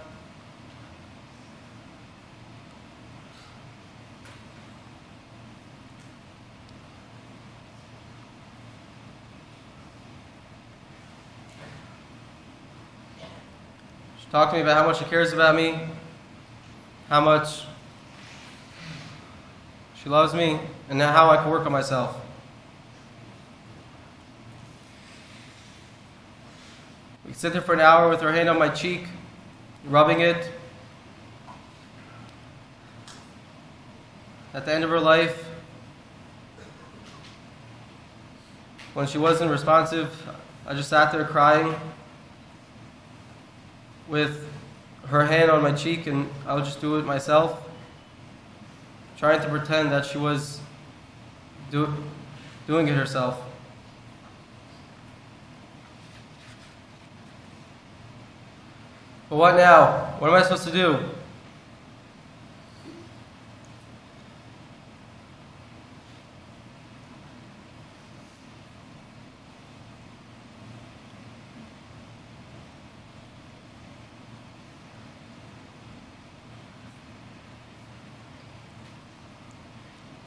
talk to me about how much she cares about me, how much she loves me, and how I can work on myself. We could sit there for an hour with her hand on my cheek, rubbing it. At the end of her life, when she wasn't responsive, I just sat there crying with her hand on my cheek, and I would just do it myself, trying to pretend that she was doing it herself. But what now? What am I supposed to do?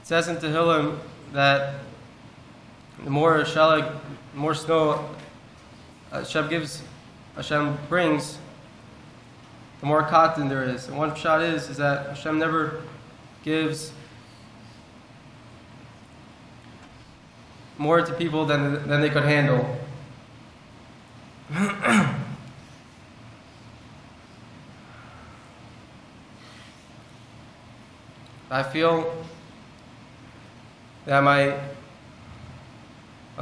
It says in Tehillim that the more shalag, the more snow Hashem brings, the more cotton there is. And one shot is that Hashem never gives more to people than they could handle. I feel that my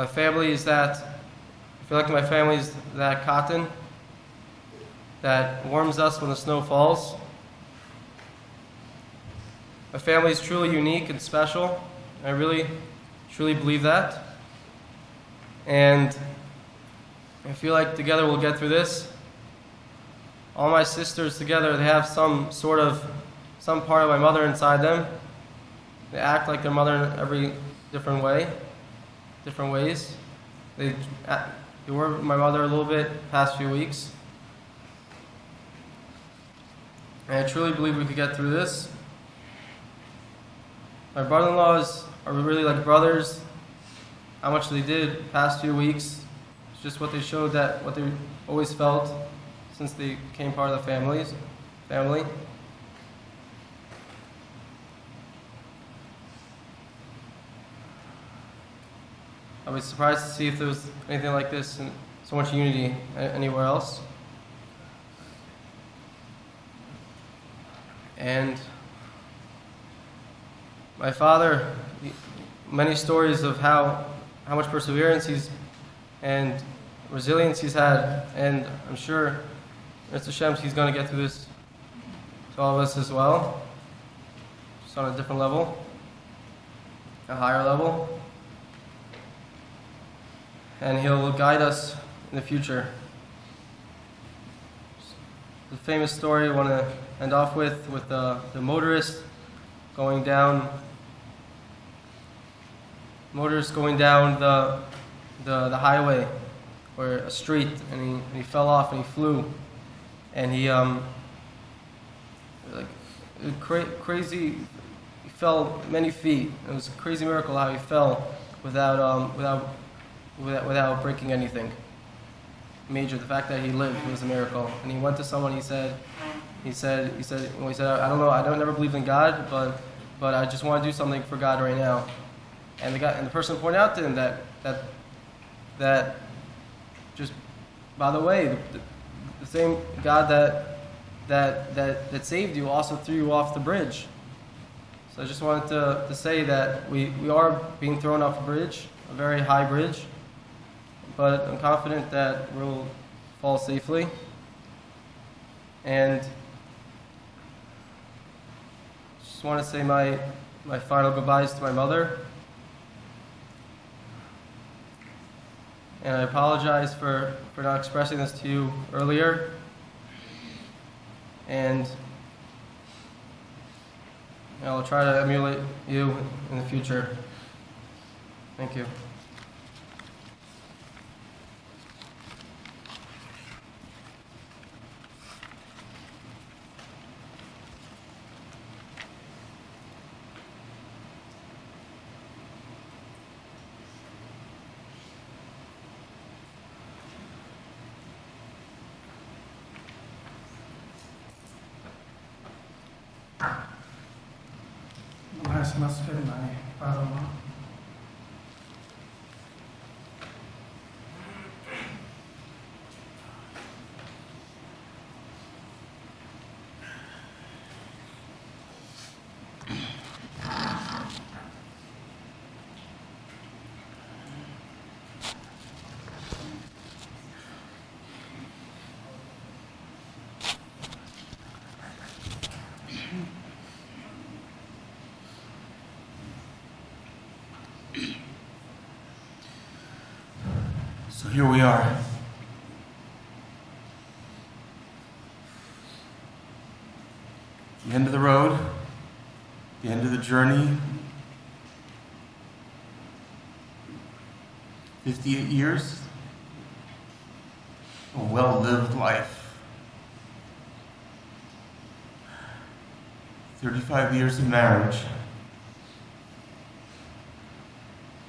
family is that, I feel like my family is that cotton that warms us when the snow falls. My family is truly unique and special. I really, truly believe that. And I feel like together we'll get through this. All my sisters together, they have some part of my mother inside them. They act like their mother in every different ways. They were with my mother a little bit the past few weeks. And I truly believe we could get through this. My brother-in-laws are really like brothers. How much they did the past few weeks. It's just what they showed, that what they always felt since they became part of the family. I was surprised to see if there was anything like this and so much unity anywhere else. And my father, many stories of how much perseverance and resilience he's had, and I'm sure Mr. Shemesh, he's going to get through this to all of us as well, just on a different level, a higher level. And he'll guide us in the future. The famous story I want to end off with the motorist going down the highway or a street, and he fell off and he flew, and he crazy. He fell many feet. It was a crazy miracle how he fell without without breaking anything major. The fact that he lived was a miracle. And he went to someone. He said, I don't know. I don't never believed in God, but I just want to do something for God right now. And the person pointed out to him that just by the way, the same God that saved you also threw you off the bridge. So I just wanted to say that we are being thrown off a bridge, a very high bridge, but I'm confident that we'll fall safely. And just want to say my final goodbyes to my mother. And I apologize for not expressing this to you earlier. And I'll try to emulate you in the future. Thank you. Must be my father-in-law. So here we are. The end of the road, the end of the journey. 58 years, a well-lived life. 35 years of marriage.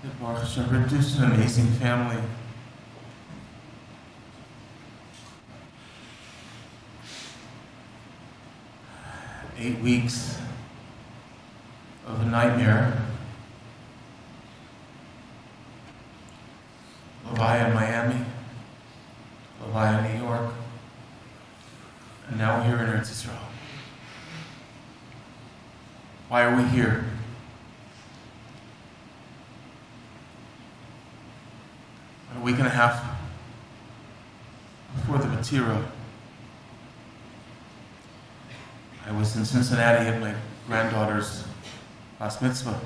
That Baruch Hashem produced an amazing family. Eight weeks of a nightmare. Levayah in Miami, Levayah in New York, and now we're here in Eretz Israel. Why are we here? A week and a half before the Batira, I was in Cincinnati at my granddaughter's bas mitzvah.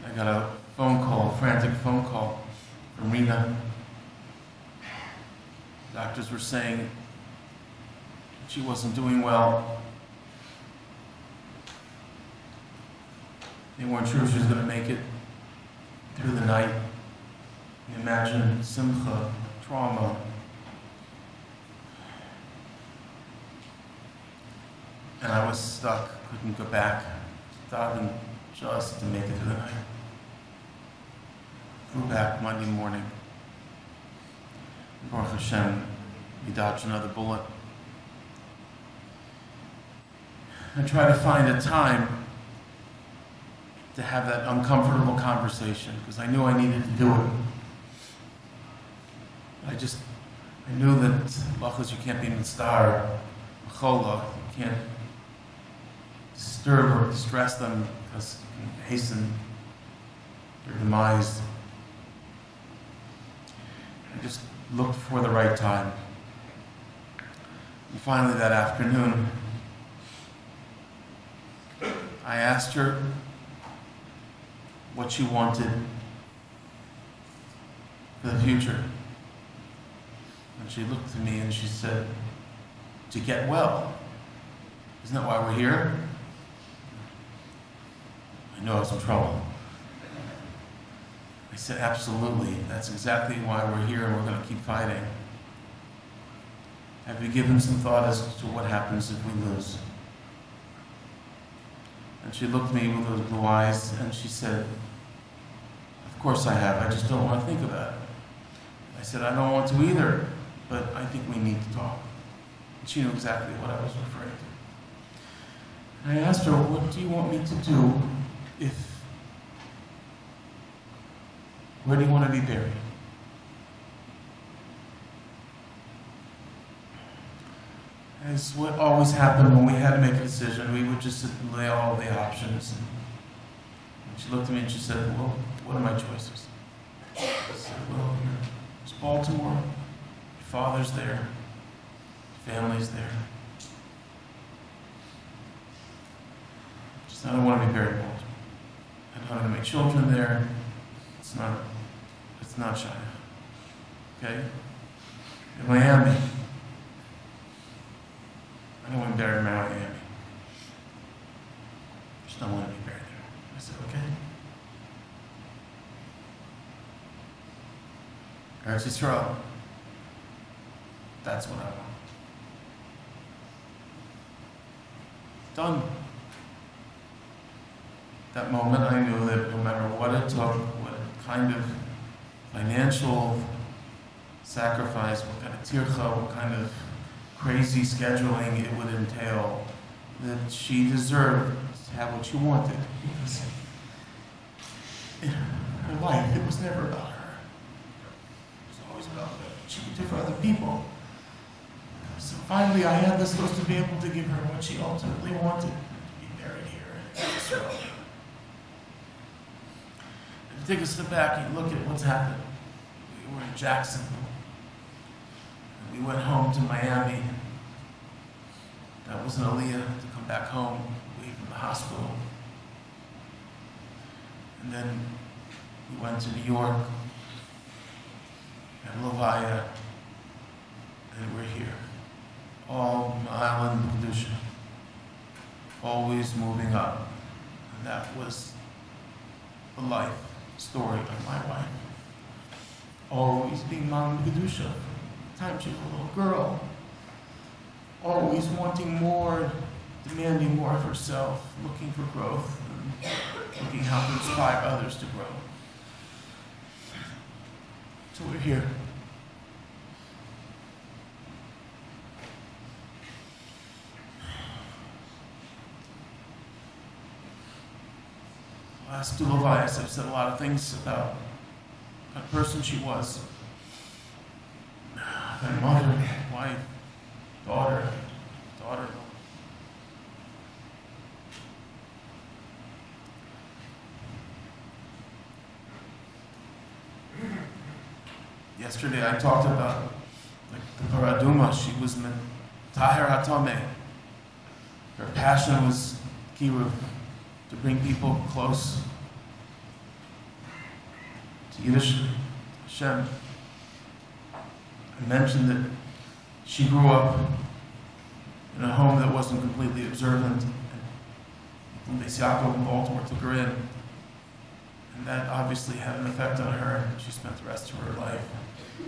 I got a phone call, a frantic phone call from Rena. Doctors were saying that she wasn't doing well. They weren't sure if she was going to make it through the night. Imagine simcha, trauma. And I was stuck, couldn't go back, starving just to make it through the night. Flew back Monday morning. Baruch Hashem, we dodged another bullet. I tried to find a time to have that uncomfortable conversation, because I knew I needed to do it. I knew that, lachos, you can't be mitzvah, chola, you can't disturb or distress them, because you can hasten their demise. I just looked for the right time. And finally that afternoon, I asked her what she wanted for the future. And she looked at me and she said, to get well. Isn't that why we're here? I knew I was in trouble. I said, absolutely. That's exactly why we're here, and we're going to keep fighting. Have you given some thought as to what happens if we lose? And she looked at me with those blue eyes, and she said, of course I have, I just don't want to think about it. I said, I don't want to either, but I think we need to talk. And she knew exactly what I was referring to. And I asked her, what do you want me to do where do you want to be buried? As what always happened when we had to make a decision, we would just sit and lay all the options. And she looked at me and she said, well, what are my choices? I said, well, there's Baltimore, your father's there, your family's there. I don't want to be buried in Baltimore. I don't have any children there. It's not China. Okay? In Miami. I don't want to be buried in Miami. Just don't want to be buried there. I said, okay. Eretz Yisrael. That's what I want. Done. That moment I knew that no matter what it took, what kind of financial sacrifice, what kind of tircha, what kind of crazy scheduling it would entail, that she deserved to have what she wanted. In her life, it was never about her. It was always about what she could do for other people. So finally I had this supposed to be able to give her what she ultimately wanted, to be buried here in Israel. Take a step back and look at what's happened. We were in Jacksonville. And we went home to Miami. That was an aliyah to come back home, away from the hospital. And then we went to New York and Levayah, and we're here. All Island Kedusha. Always moving up. And that was the life story of my wife. Always being Mom Kedusha. The time she was a little girl. Always wanting more, demanding more of herself, looking for growth, and looking how to inspire others to grow. So we're here. Last two Levayahs, I've said a lot of things about what kind of person she was. Her mother, wife, daughter. Yesterday I talked about the paraduma. She was Tahir Hatame. Her passion was Kevura, to bring people close to Yiddish Hashem. I mentioned that she grew up in a home that wasn't completely observant. And Beis Yaakov in Baltimore took her in. And that obviously had an effect on her. And she spent the rest of her life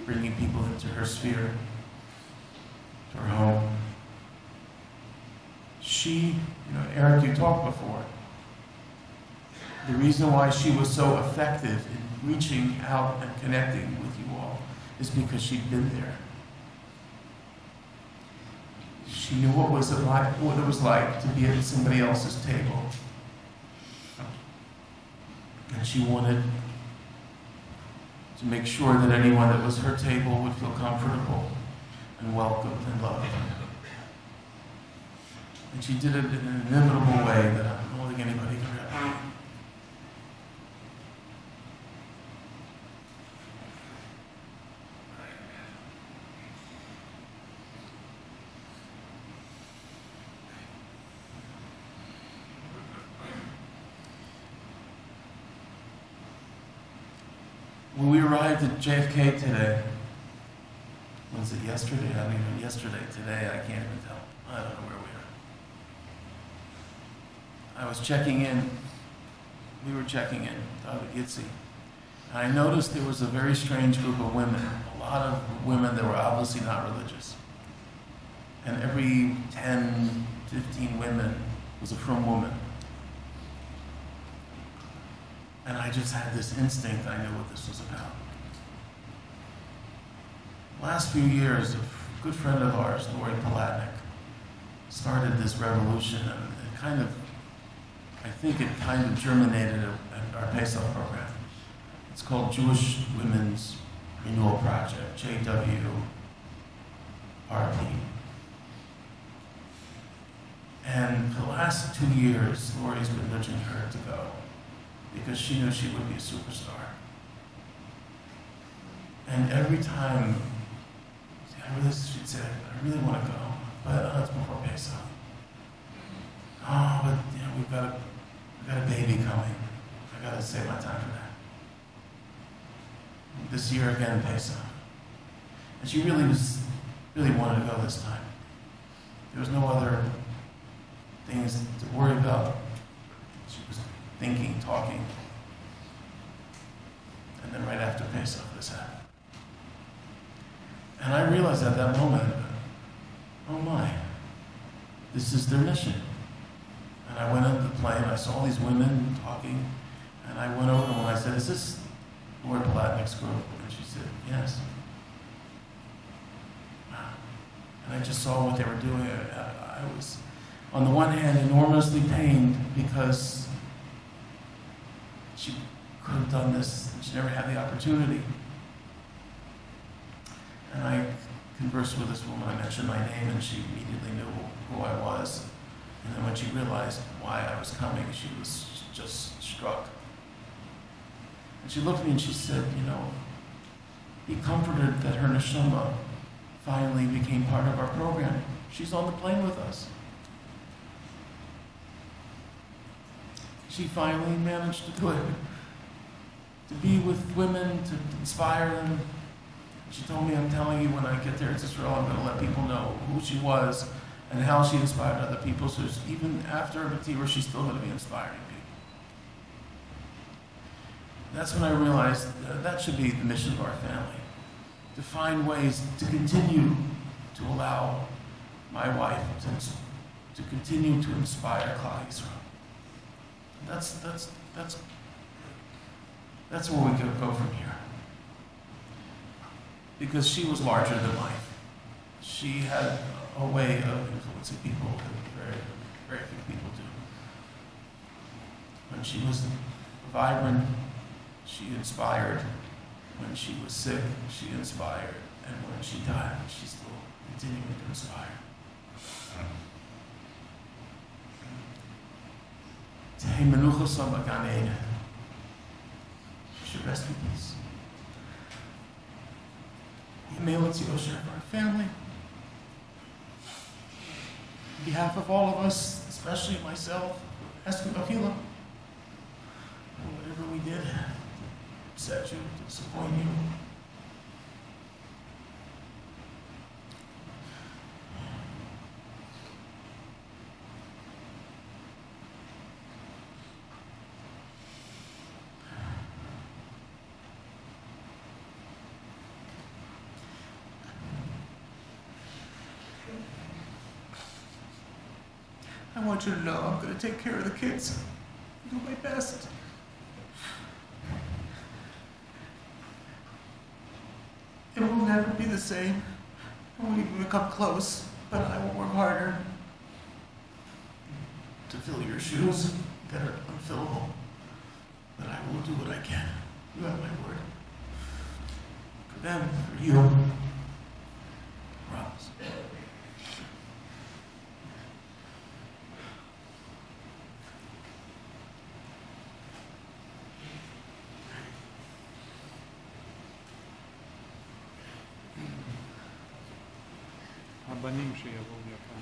bringing people into her sphere, to her home. She, Eric, you talked before. The reason why she was so effective in reaching out and connecting with you all is because she'd been there. She knew what it was like to be at somebody else's table. And she wanted to make sure that anyone that was her table would feel comfortable and welcomed and loved. And she did it in an inimitable way that I don't think anybody can replicate. When we arrived at JFK today, was it yesterday? I mean, yesterday, today, I can't even tell. I don't know where we are. I was checking in. We were checking in, Yitzi. And I noticed there was a very strange group of women. A lot of women that were obviously not religious. And every 10, 15 women was a frum woman. And I just had this instinct, I knew what this was about. Last few years, a good friend of ours, Lori Palatnik, started this revolution, and it kind of, I think it kind of germinated at our Pesach program. It's called Jewish Women's Renewal Project, JWRP. And for the last 2 years, Lori's been nudging her to go because she knew she would be a superstar. And every time, she'd say, I really want to go, but it's before Pesach. Oh, but we've got a baby coming. I got to save my time for that. This year again, Pesach. And she really wanted to go this time. There was no other things to worry about. She was thinking, talking. And then right after Pesach, this happened. And I realized at that moment, oh my, this is their mission. And I went on the plane, I saw these women talking, and I went over to them and I said, is this Lori Palatnik's group? And she said, yes. And I just saw what they were doing. I was, on the one hand, enormously pained because she could have done this, and she never had the opportunity. And I conversed with this woman, I mentioned my name, and she immediately knew who I was. And then when she realized why I was coming, she was just struck. And she looked at me and she said, be comforted that her neshama finally became part of our program. She's on the plane with us. She finally managed to do it. To be with women, to inspire them. She told me, I'm telling you, when I get there to Israel, I'm going to let people know who she was and how she inspired other people. So even after her B'tira, she's still going to be inspiring people. That's when I realized that should be the mission of our family. To find ways to continue to allow my wife to continue to inspire Klal Yisrael. That's where we can go from here. Because she was larger than life. She had a way of influencing people that very, very few people do. When she was vibrant, she inspired. When she was sick, she inspired. And when she died, she's still continuing to inspire. Tehei menuchos b'gan Eden. She should rest in pease. Let's Yosher for our family. On behalf of all of us, especially myself, asking Mechila, whatever we did, upset you, disappoint you. I want you to know I'm going to take care of the kids. Do my best. It will never be the same. I won't even come close, but I will work harder to fill your shoes that are unfillable. But I will do what I can. You have my word. For them, for you. Promise. הבנים שיבואו לכאן.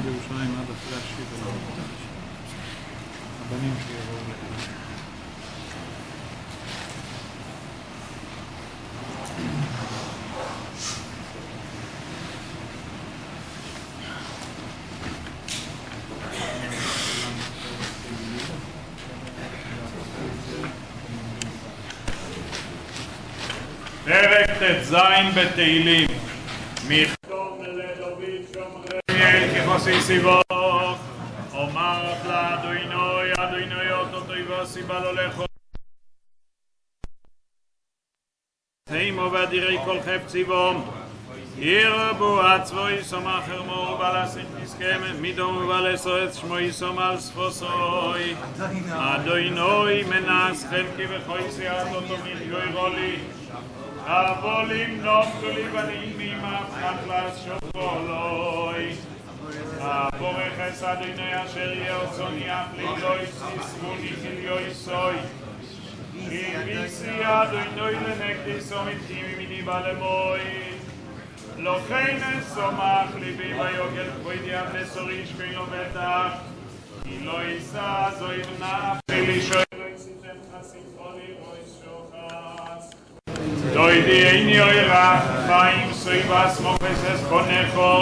בירושלים עד אחרי השיבה. הבנים שיבואו לכאן. פרק ט"ז בתהילים. מכתוב לדוד שומרי ככוסי סיבוך, אומר Marach ladoinoi, adoinoi ototoi vasiba lo lecho. Heimo vadirei kol chefzivom. Yirbu atzvoi somacher mo balasin tiskem midom balesoet shmoi somal sfosoi. Adoinoi menas chelki v'choisi atoto michgoi roli. Avolim noftu libanim mimaf chaklas shofoloi. Aboreches Adonai asher yeotzoni aflim lo yisismuni chilio yisoi. Kivisi Adonai lenekdi somitimi midiba lemoi. Lochein somach libi vayogel kvoidi avnesori shvilo betach. Ki lo yisa zoiv nafli lishoy lo yisitem chasim choli ro yishochas. Doidi eini oirach chaim soivas mofeses konecho.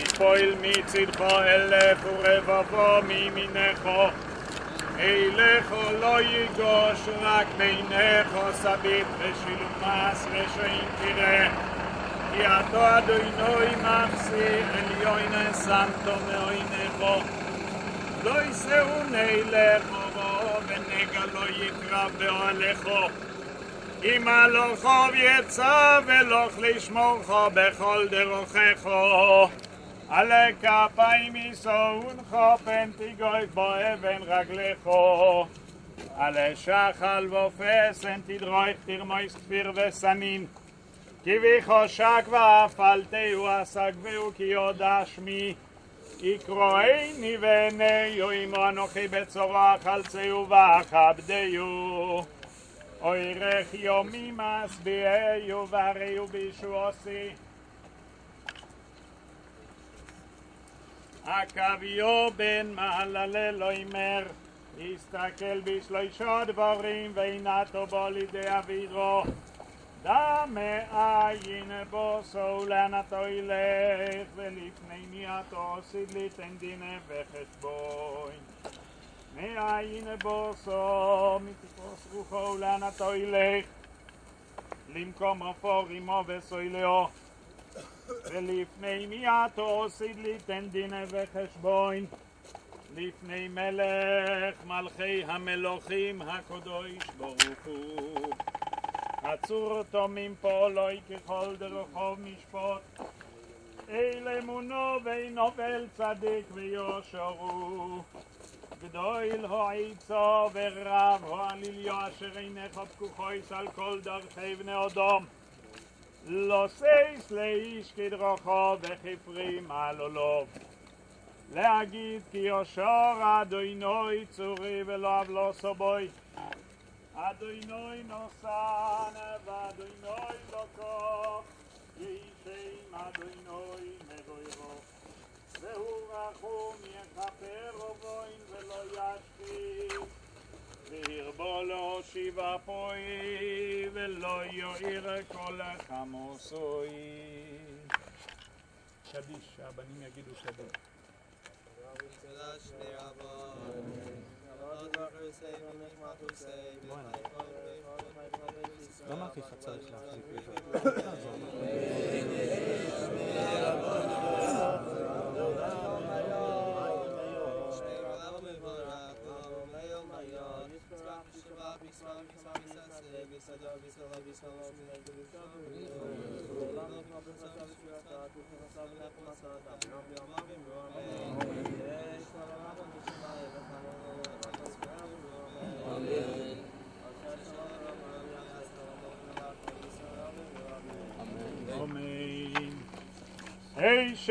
Ipoil mitzidcho elef urevavo miminecho Eilecho lo yigosh rak beinecho sabit v'shilumas v'shoin tireh Ki ato Adonai machsi elyoine santo meoinecho Lo yiseu neilecho v'nega lo yikrav be'olecho Im alocho v'yetza veloch lishmorcho bechol derochecho Ale kapayim yisouuncho pentigoy bo'even raglecho Ale shachal v'ofes en tidroich tirmois kfir v'sanin Ki v'choshak v'afalteu asagveu ki yodashmi Ikroeini v'neyu imo anochi betzoro achaltzeu v'achabdeu Oirech yomim asbi'eu v'areu b'shuosi Akavio ben Mahalale lo imer Istakel b'shloisha dvarim ve'inato bo lidei avidro Dame ayin bo soulanato ilech Ve'lifnei miato sidlit en dine v'cheshboin Me'ayin bo so mitikos rucho ulanato ilech Limkom afor imo v'soileo ולפני מיעטו עוsid ליתן דין וחשבון לפני מלך מלכי המלוכים הקדוש ברוך הוא עצור תומים פה לא ככל דרחוב משפט אל אמונו ונובל צדיק ויושרו גדול העיצו ורב העליליו אשר עיניך פקוחויס על כל דרכי בני אדם לא סייס לאיש כדרכו וכפרים על עולו להגיד כי יושר אדוני צורי ולא אבלוסו בוי אדוני נוסן ואדוני לא כוח ישם אדוני מבוירו והוא רחום יכפר ובוין ולא ישחיל והרבו לו שיבה פוי ולא יועיר כל חמוסוי קדיש, הבנים יגידו קדיש למה ככה צריך להחליט?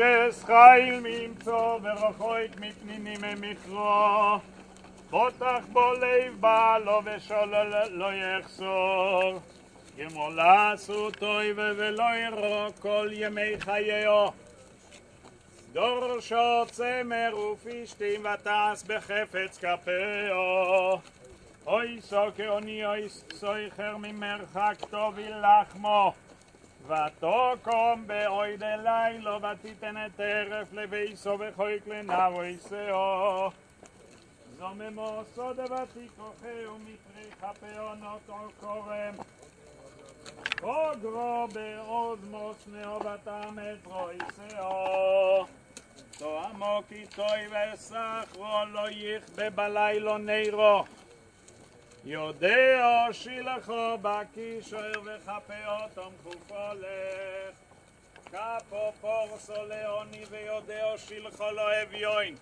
איש חיל ממצוא ורחוק מפנינים ממכרו פותח בו לב בעלו ושולל לא יחסור גמול עשו טוב ולא ירוק כל ימי חייו דורשו צמר ופשתים ותעש בחפץ כפאו אוי סוקאוני אוי סויחר ממרחק תוביל לחמו ותוקום באויד אלילו ותיתן את טרף לביסו וחויק לנבוי שאו זוממו סודה ותיקוחהו מפרי חפאו נוטו קורם חוגרו בעוז מוסנאו ותעמת רוי שאו תואמו כי טוי וסחרו לא יכבה בלילו נירו יודע שילחו בקישר וחפאו תומכו פולך כפו פורסו לאוני ויודע שילחו לא אביון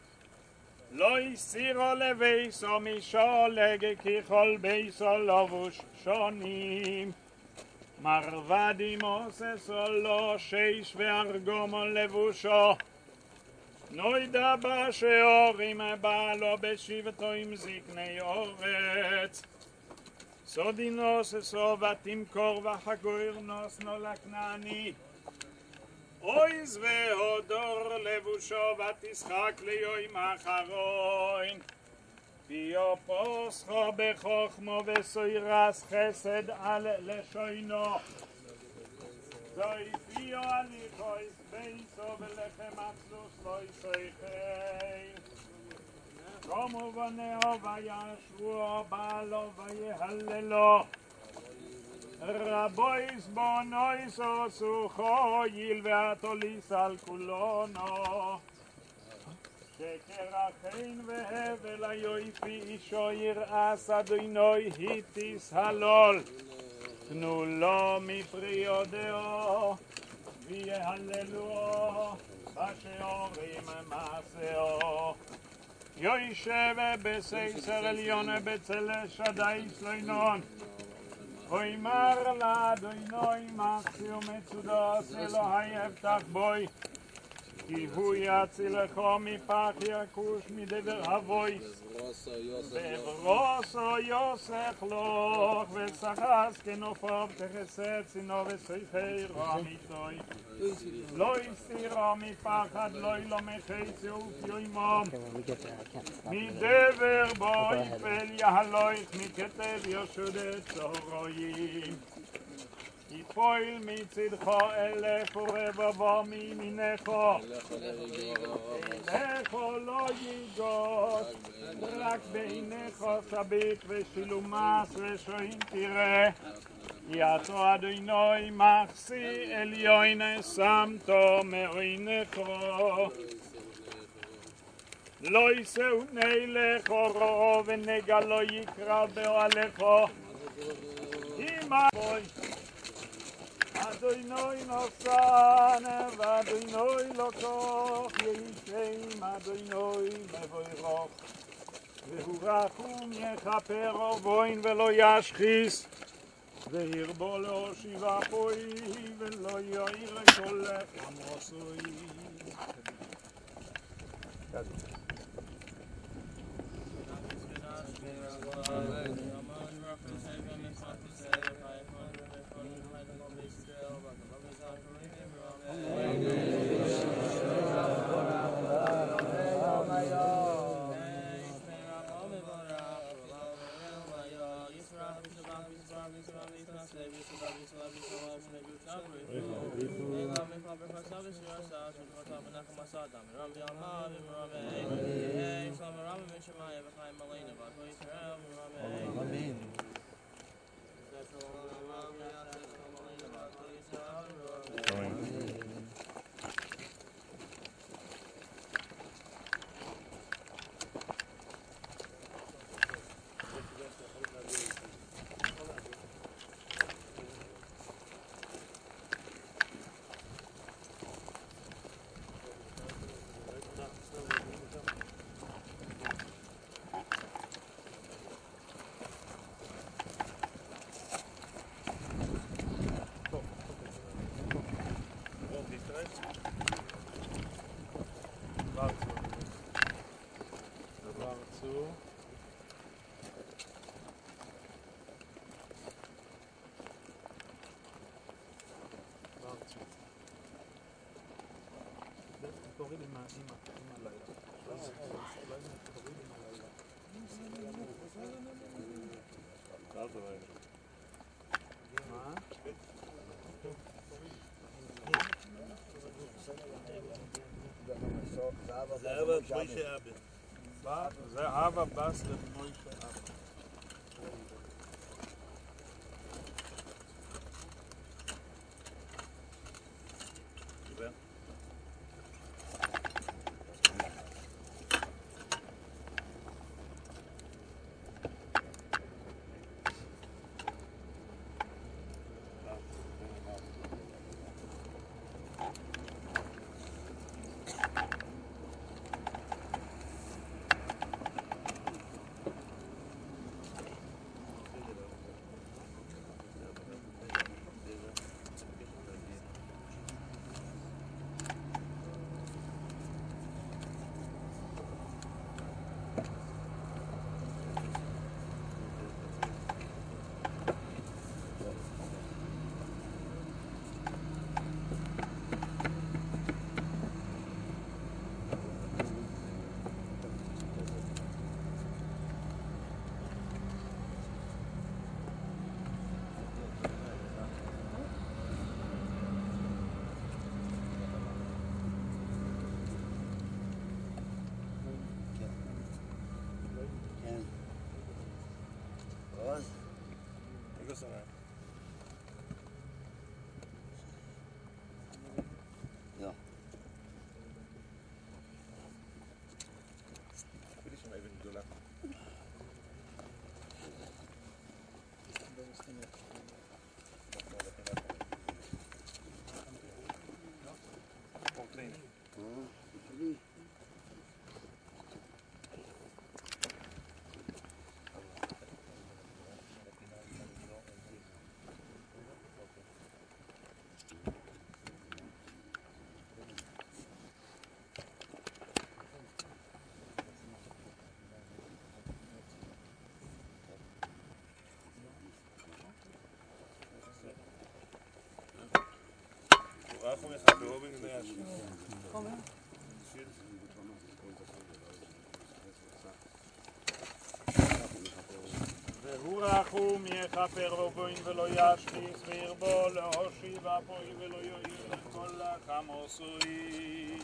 לא יסירו לביסו משולג כי כל ביסו לבוש שונים מרבדים עושסו לו שיש וארגומו לבושו נוידע בשעורים בעלו בשבטו עם זקני אורץ סודי נוססו ותמכור וחגויר נוסנו לכנעני אויז והודור לבושו ותשחק ליום אחרון פיו פוסחו בחוכמו וסוירס חסד על לשוינו זוי פיו הליכויס ביסו ולחם אצלוס לא יסויכי קומו בנאו וישרו בעלו ויהללו רבויס בונויס עשו חויל והתוליס על כולונו שקר החין והבל היופי אישו ירעס אדוני היטיס הלול תנו לו מפרי יודעו ויהללו בשעורים מעשהו יושב בסייסר עליון בצל שדי סלינון ויאמר לאדוני מחסי ומצודו אלוהי אבטח בוי כי הוא יצילך מפח יכוש מדבר הבויס וברוסו יוסך לוך וסחס כנופוב תחסד צינו וסייכי רמיתוי לא יסירו מפחד לא ילו מחצי ופיומום מדבר בו יפל יהלויך מכתב ישודת צהרויים יפויל מצדך אלף ורבבו מימינך אלך לא ייגוש רק בעינך סביק ושילומס ושוין תראה יעצו אדוני מחסי עליון שמתו מעינך לא יישאו נלך אורו ונגע לא יקרא באוהלך אמא אדוני נוסן ואדוני לא כוח ישם אדוני מבוירוך והוא רחום יכפר ובוין ולא ישחיס והרבו לו שיבה פוי ולא יעיר כל חמוסוי תוריד עם הלילה. מה? זהבה מוישה אבא. זהבה בס למוישה אבא. והוא רחום יכפר ובוין ולא ישחיס וירבו להושיב אפוי ולא יועיר כל חמוסוי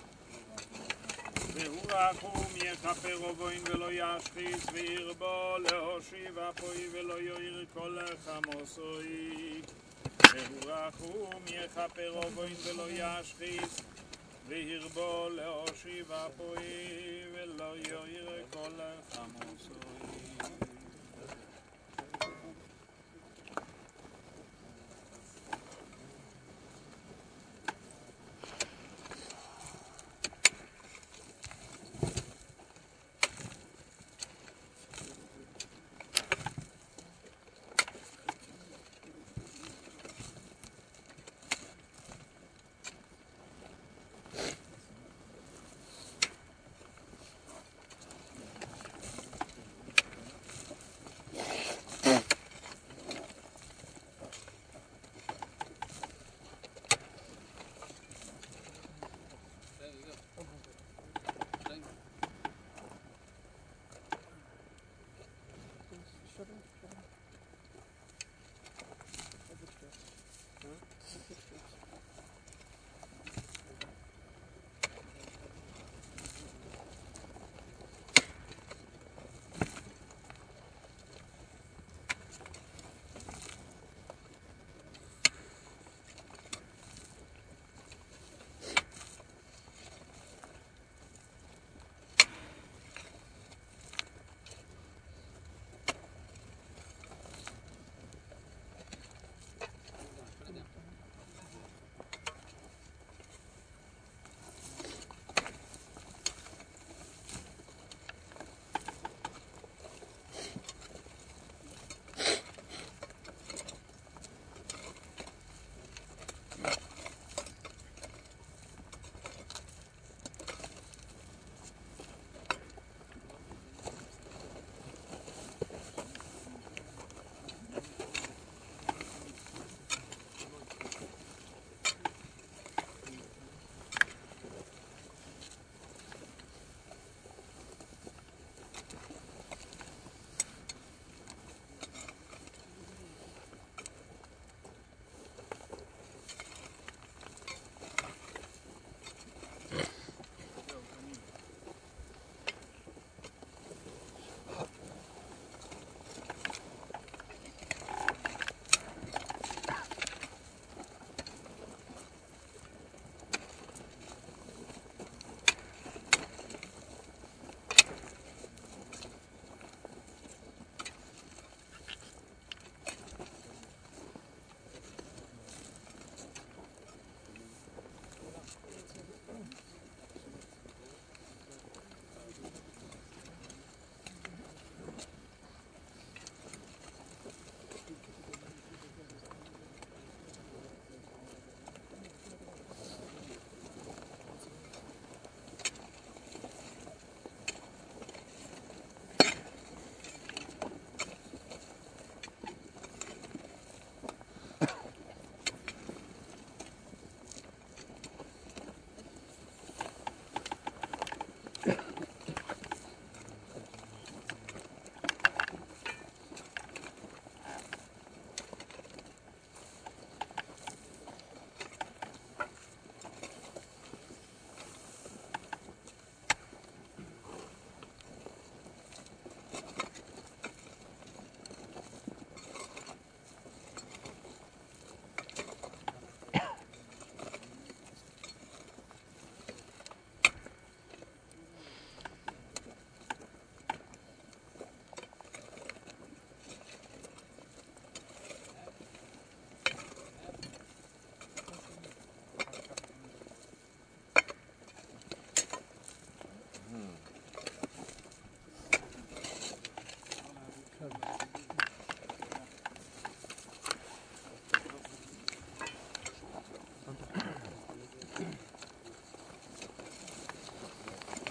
והוא רחום יכפר ובוין ולא ישחיס וירבו להושיב אפוי ולא יועיר כל חמוסוי והוא רחום יכפר ובוין ולא ישחיס וירבו להושיב אפוי ולא יועיר כל חמוסוי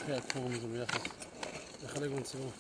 אחרי הפורום הזה ביחד. לחלק בנציבור.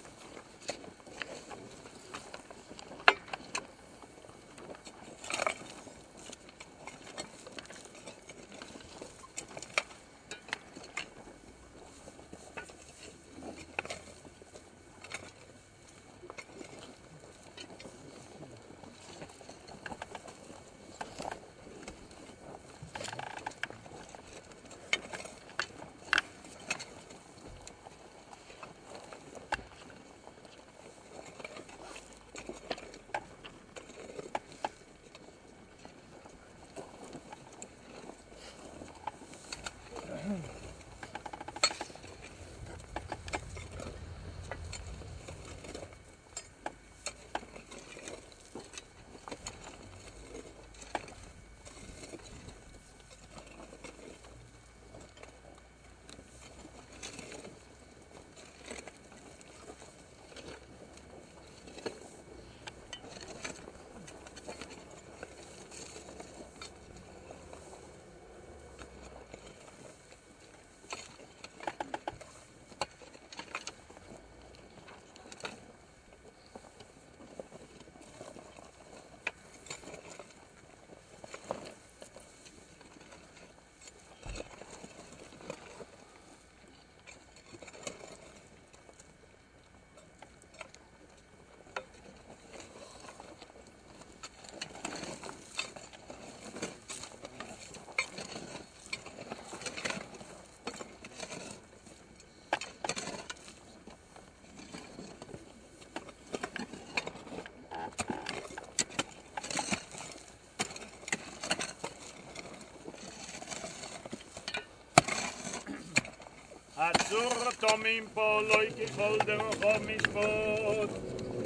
עצור תומים פה לא ככל דרכו משפוט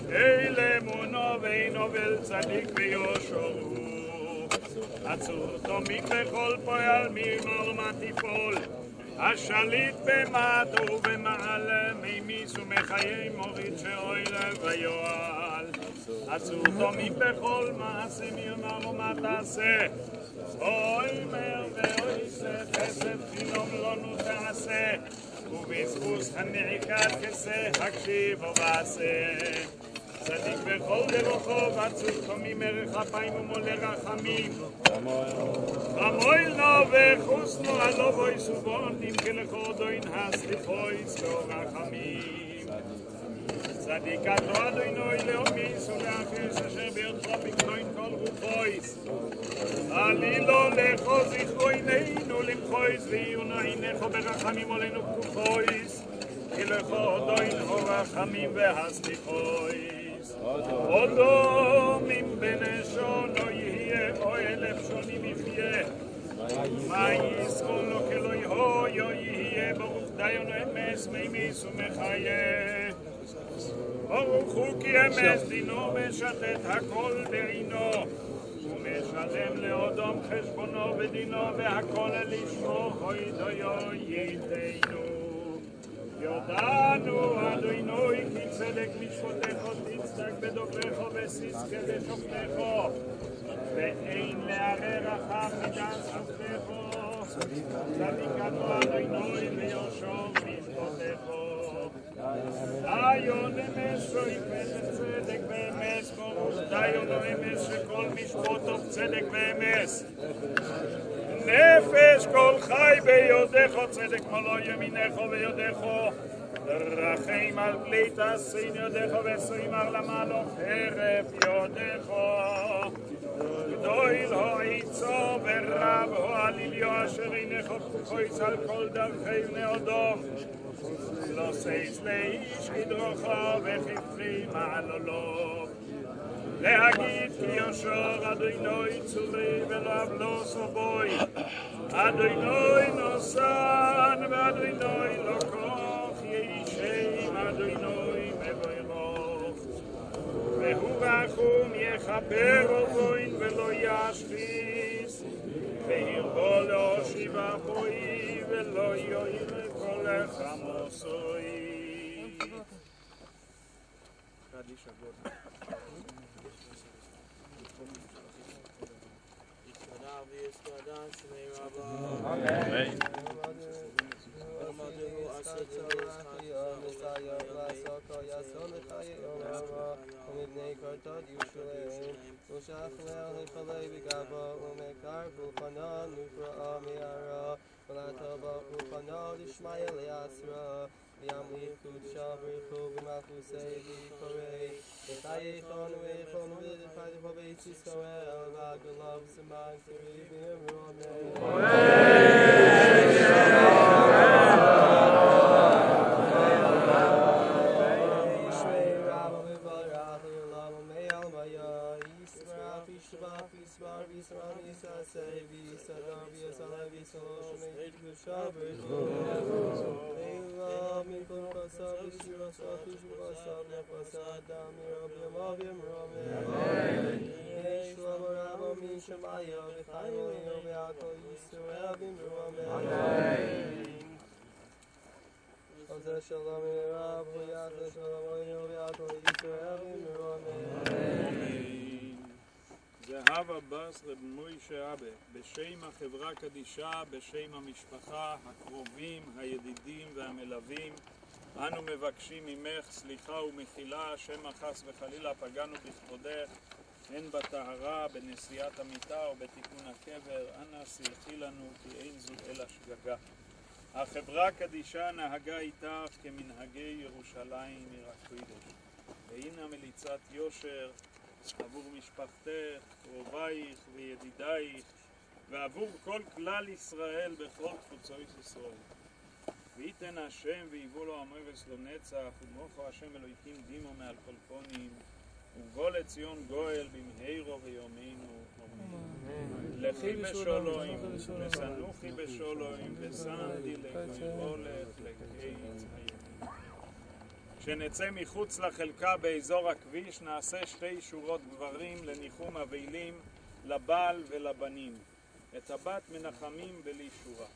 אלה אמונו ואינו בל צדיק ויושרו עצור תומים בכל פועל ממרמה תיפול השליט במטו ובמעל מימיס ומחיי מוריד שאוהל ויועל עצור תומים בכל מעשה מרמה ומה תעשה אוי מר ואוי חסד חינום לנו תעשה ובזבוז הנעיקת כסה הקשיב ובעשה צדיק בכל דרכו ועצור תומים ערך אפיים ומולה רחמים חמויל נו וחוסנו הלא בוי סובון נמכה לכו דוין הסליחויס ורחמים צדיקתו אדוינוי לאומיס ולאחיס אשר ביודכו בקטוין כל רוחויס עלילו לכו זכרו עינינו למחויס ועיונו עינךו ברחמים עלינו פתוחויס כי לכו דוין הרחמים והסליחויס עודו מבנשון לא יהיה או אלף שונים יחיה מה יזכור לו כלא יהיו יהיה ברוך דיון אמס מימיס ומחיה ברוך הוא כי אמס דינו משתת הכל בעינו ומשלם לאודום חשבונו ודינו והכל לשמו חוידו יתנו יודענו אדוני כי צדק משפטך תצדק בדוברך וסיסקה בשופטך ואין לערער אחר מדעת שופטך צדיקתו אדוני ויושר משפטך דיון אמס שויפת צדק ואמס ברוך דיון אמס שכל משפטו צדק ואמס נפש כל חי ביודך צדק מלוא ימינך ויודך רחם על פלית הסין יודך וסוימר למלוך הרף יודך גדול העיצו ורב העליליו אשר עינך פתוחויס על כל דרכי בני אדום לא סייס לאיש כדרוכו וכפרי מעלולו להגיד כי יושר אדוני צורי ולא אבלוס ובוי אדוני נוסן ואדוני לא כוח ישם אדוני מבורך והוא רחום יכפר ובוין ולא ישחיס וירבו לו שיבה בוי ולא יועיל כל חמוסוי Amen. זהבה בס רב מוישה אבא, בשם החברה קדישה, בשם המשפחה, הקרובים, הידידים והמלווים, אנו מבקשים ממך סליחה ומחילה, שמא חס וחלילה פגענו בכבודך, הן בטהרה, בנשיאת המיטה או בתיקון הקבר, אנא סלחי לנו כי אין זו אלא שגגה. החברה קדישה נהגה איתך כמנהגי ירושלים עיר הקודש. והנה מליצת יושר עבור משפחתך, קרובייך וידידייך, ועבור כל כלל ישראל בכל תפוצות ישראל. וייתן השם ויבוא לו עמו וסלו נצח, ומוכו השם אלוהיקים דימו מעל כל פונים, ובוא לציון גואל במהירו ויומנו. לכי בשולוים, וסנוכי בשולוים, וסנתי לגבולך לקיץ הימים. כשנצא מחוץ לחלקה באזור הכביש, נעשה 2 שורות גברים לניחום אבלים לבעל ולבנים. את הבת מנחמים בלי שורה.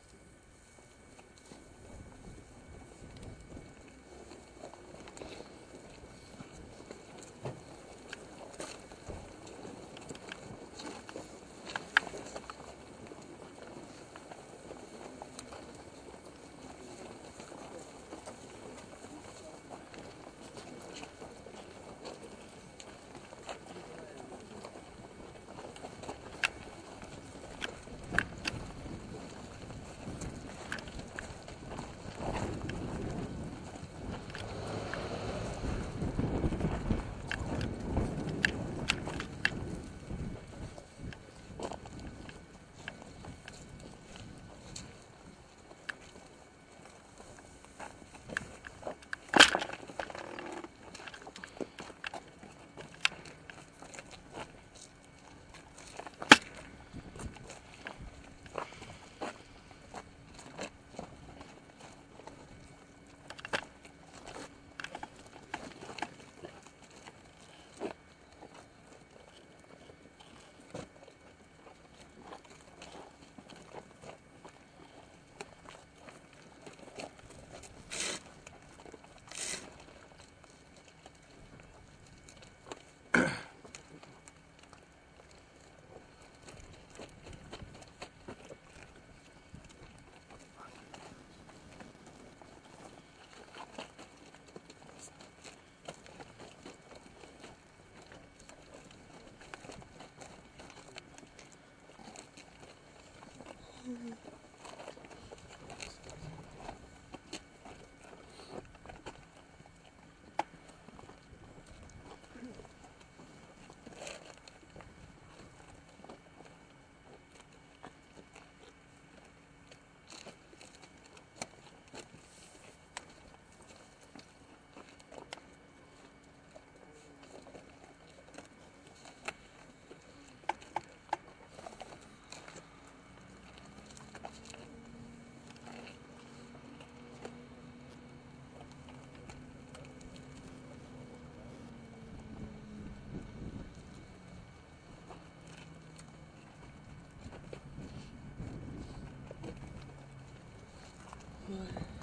Good.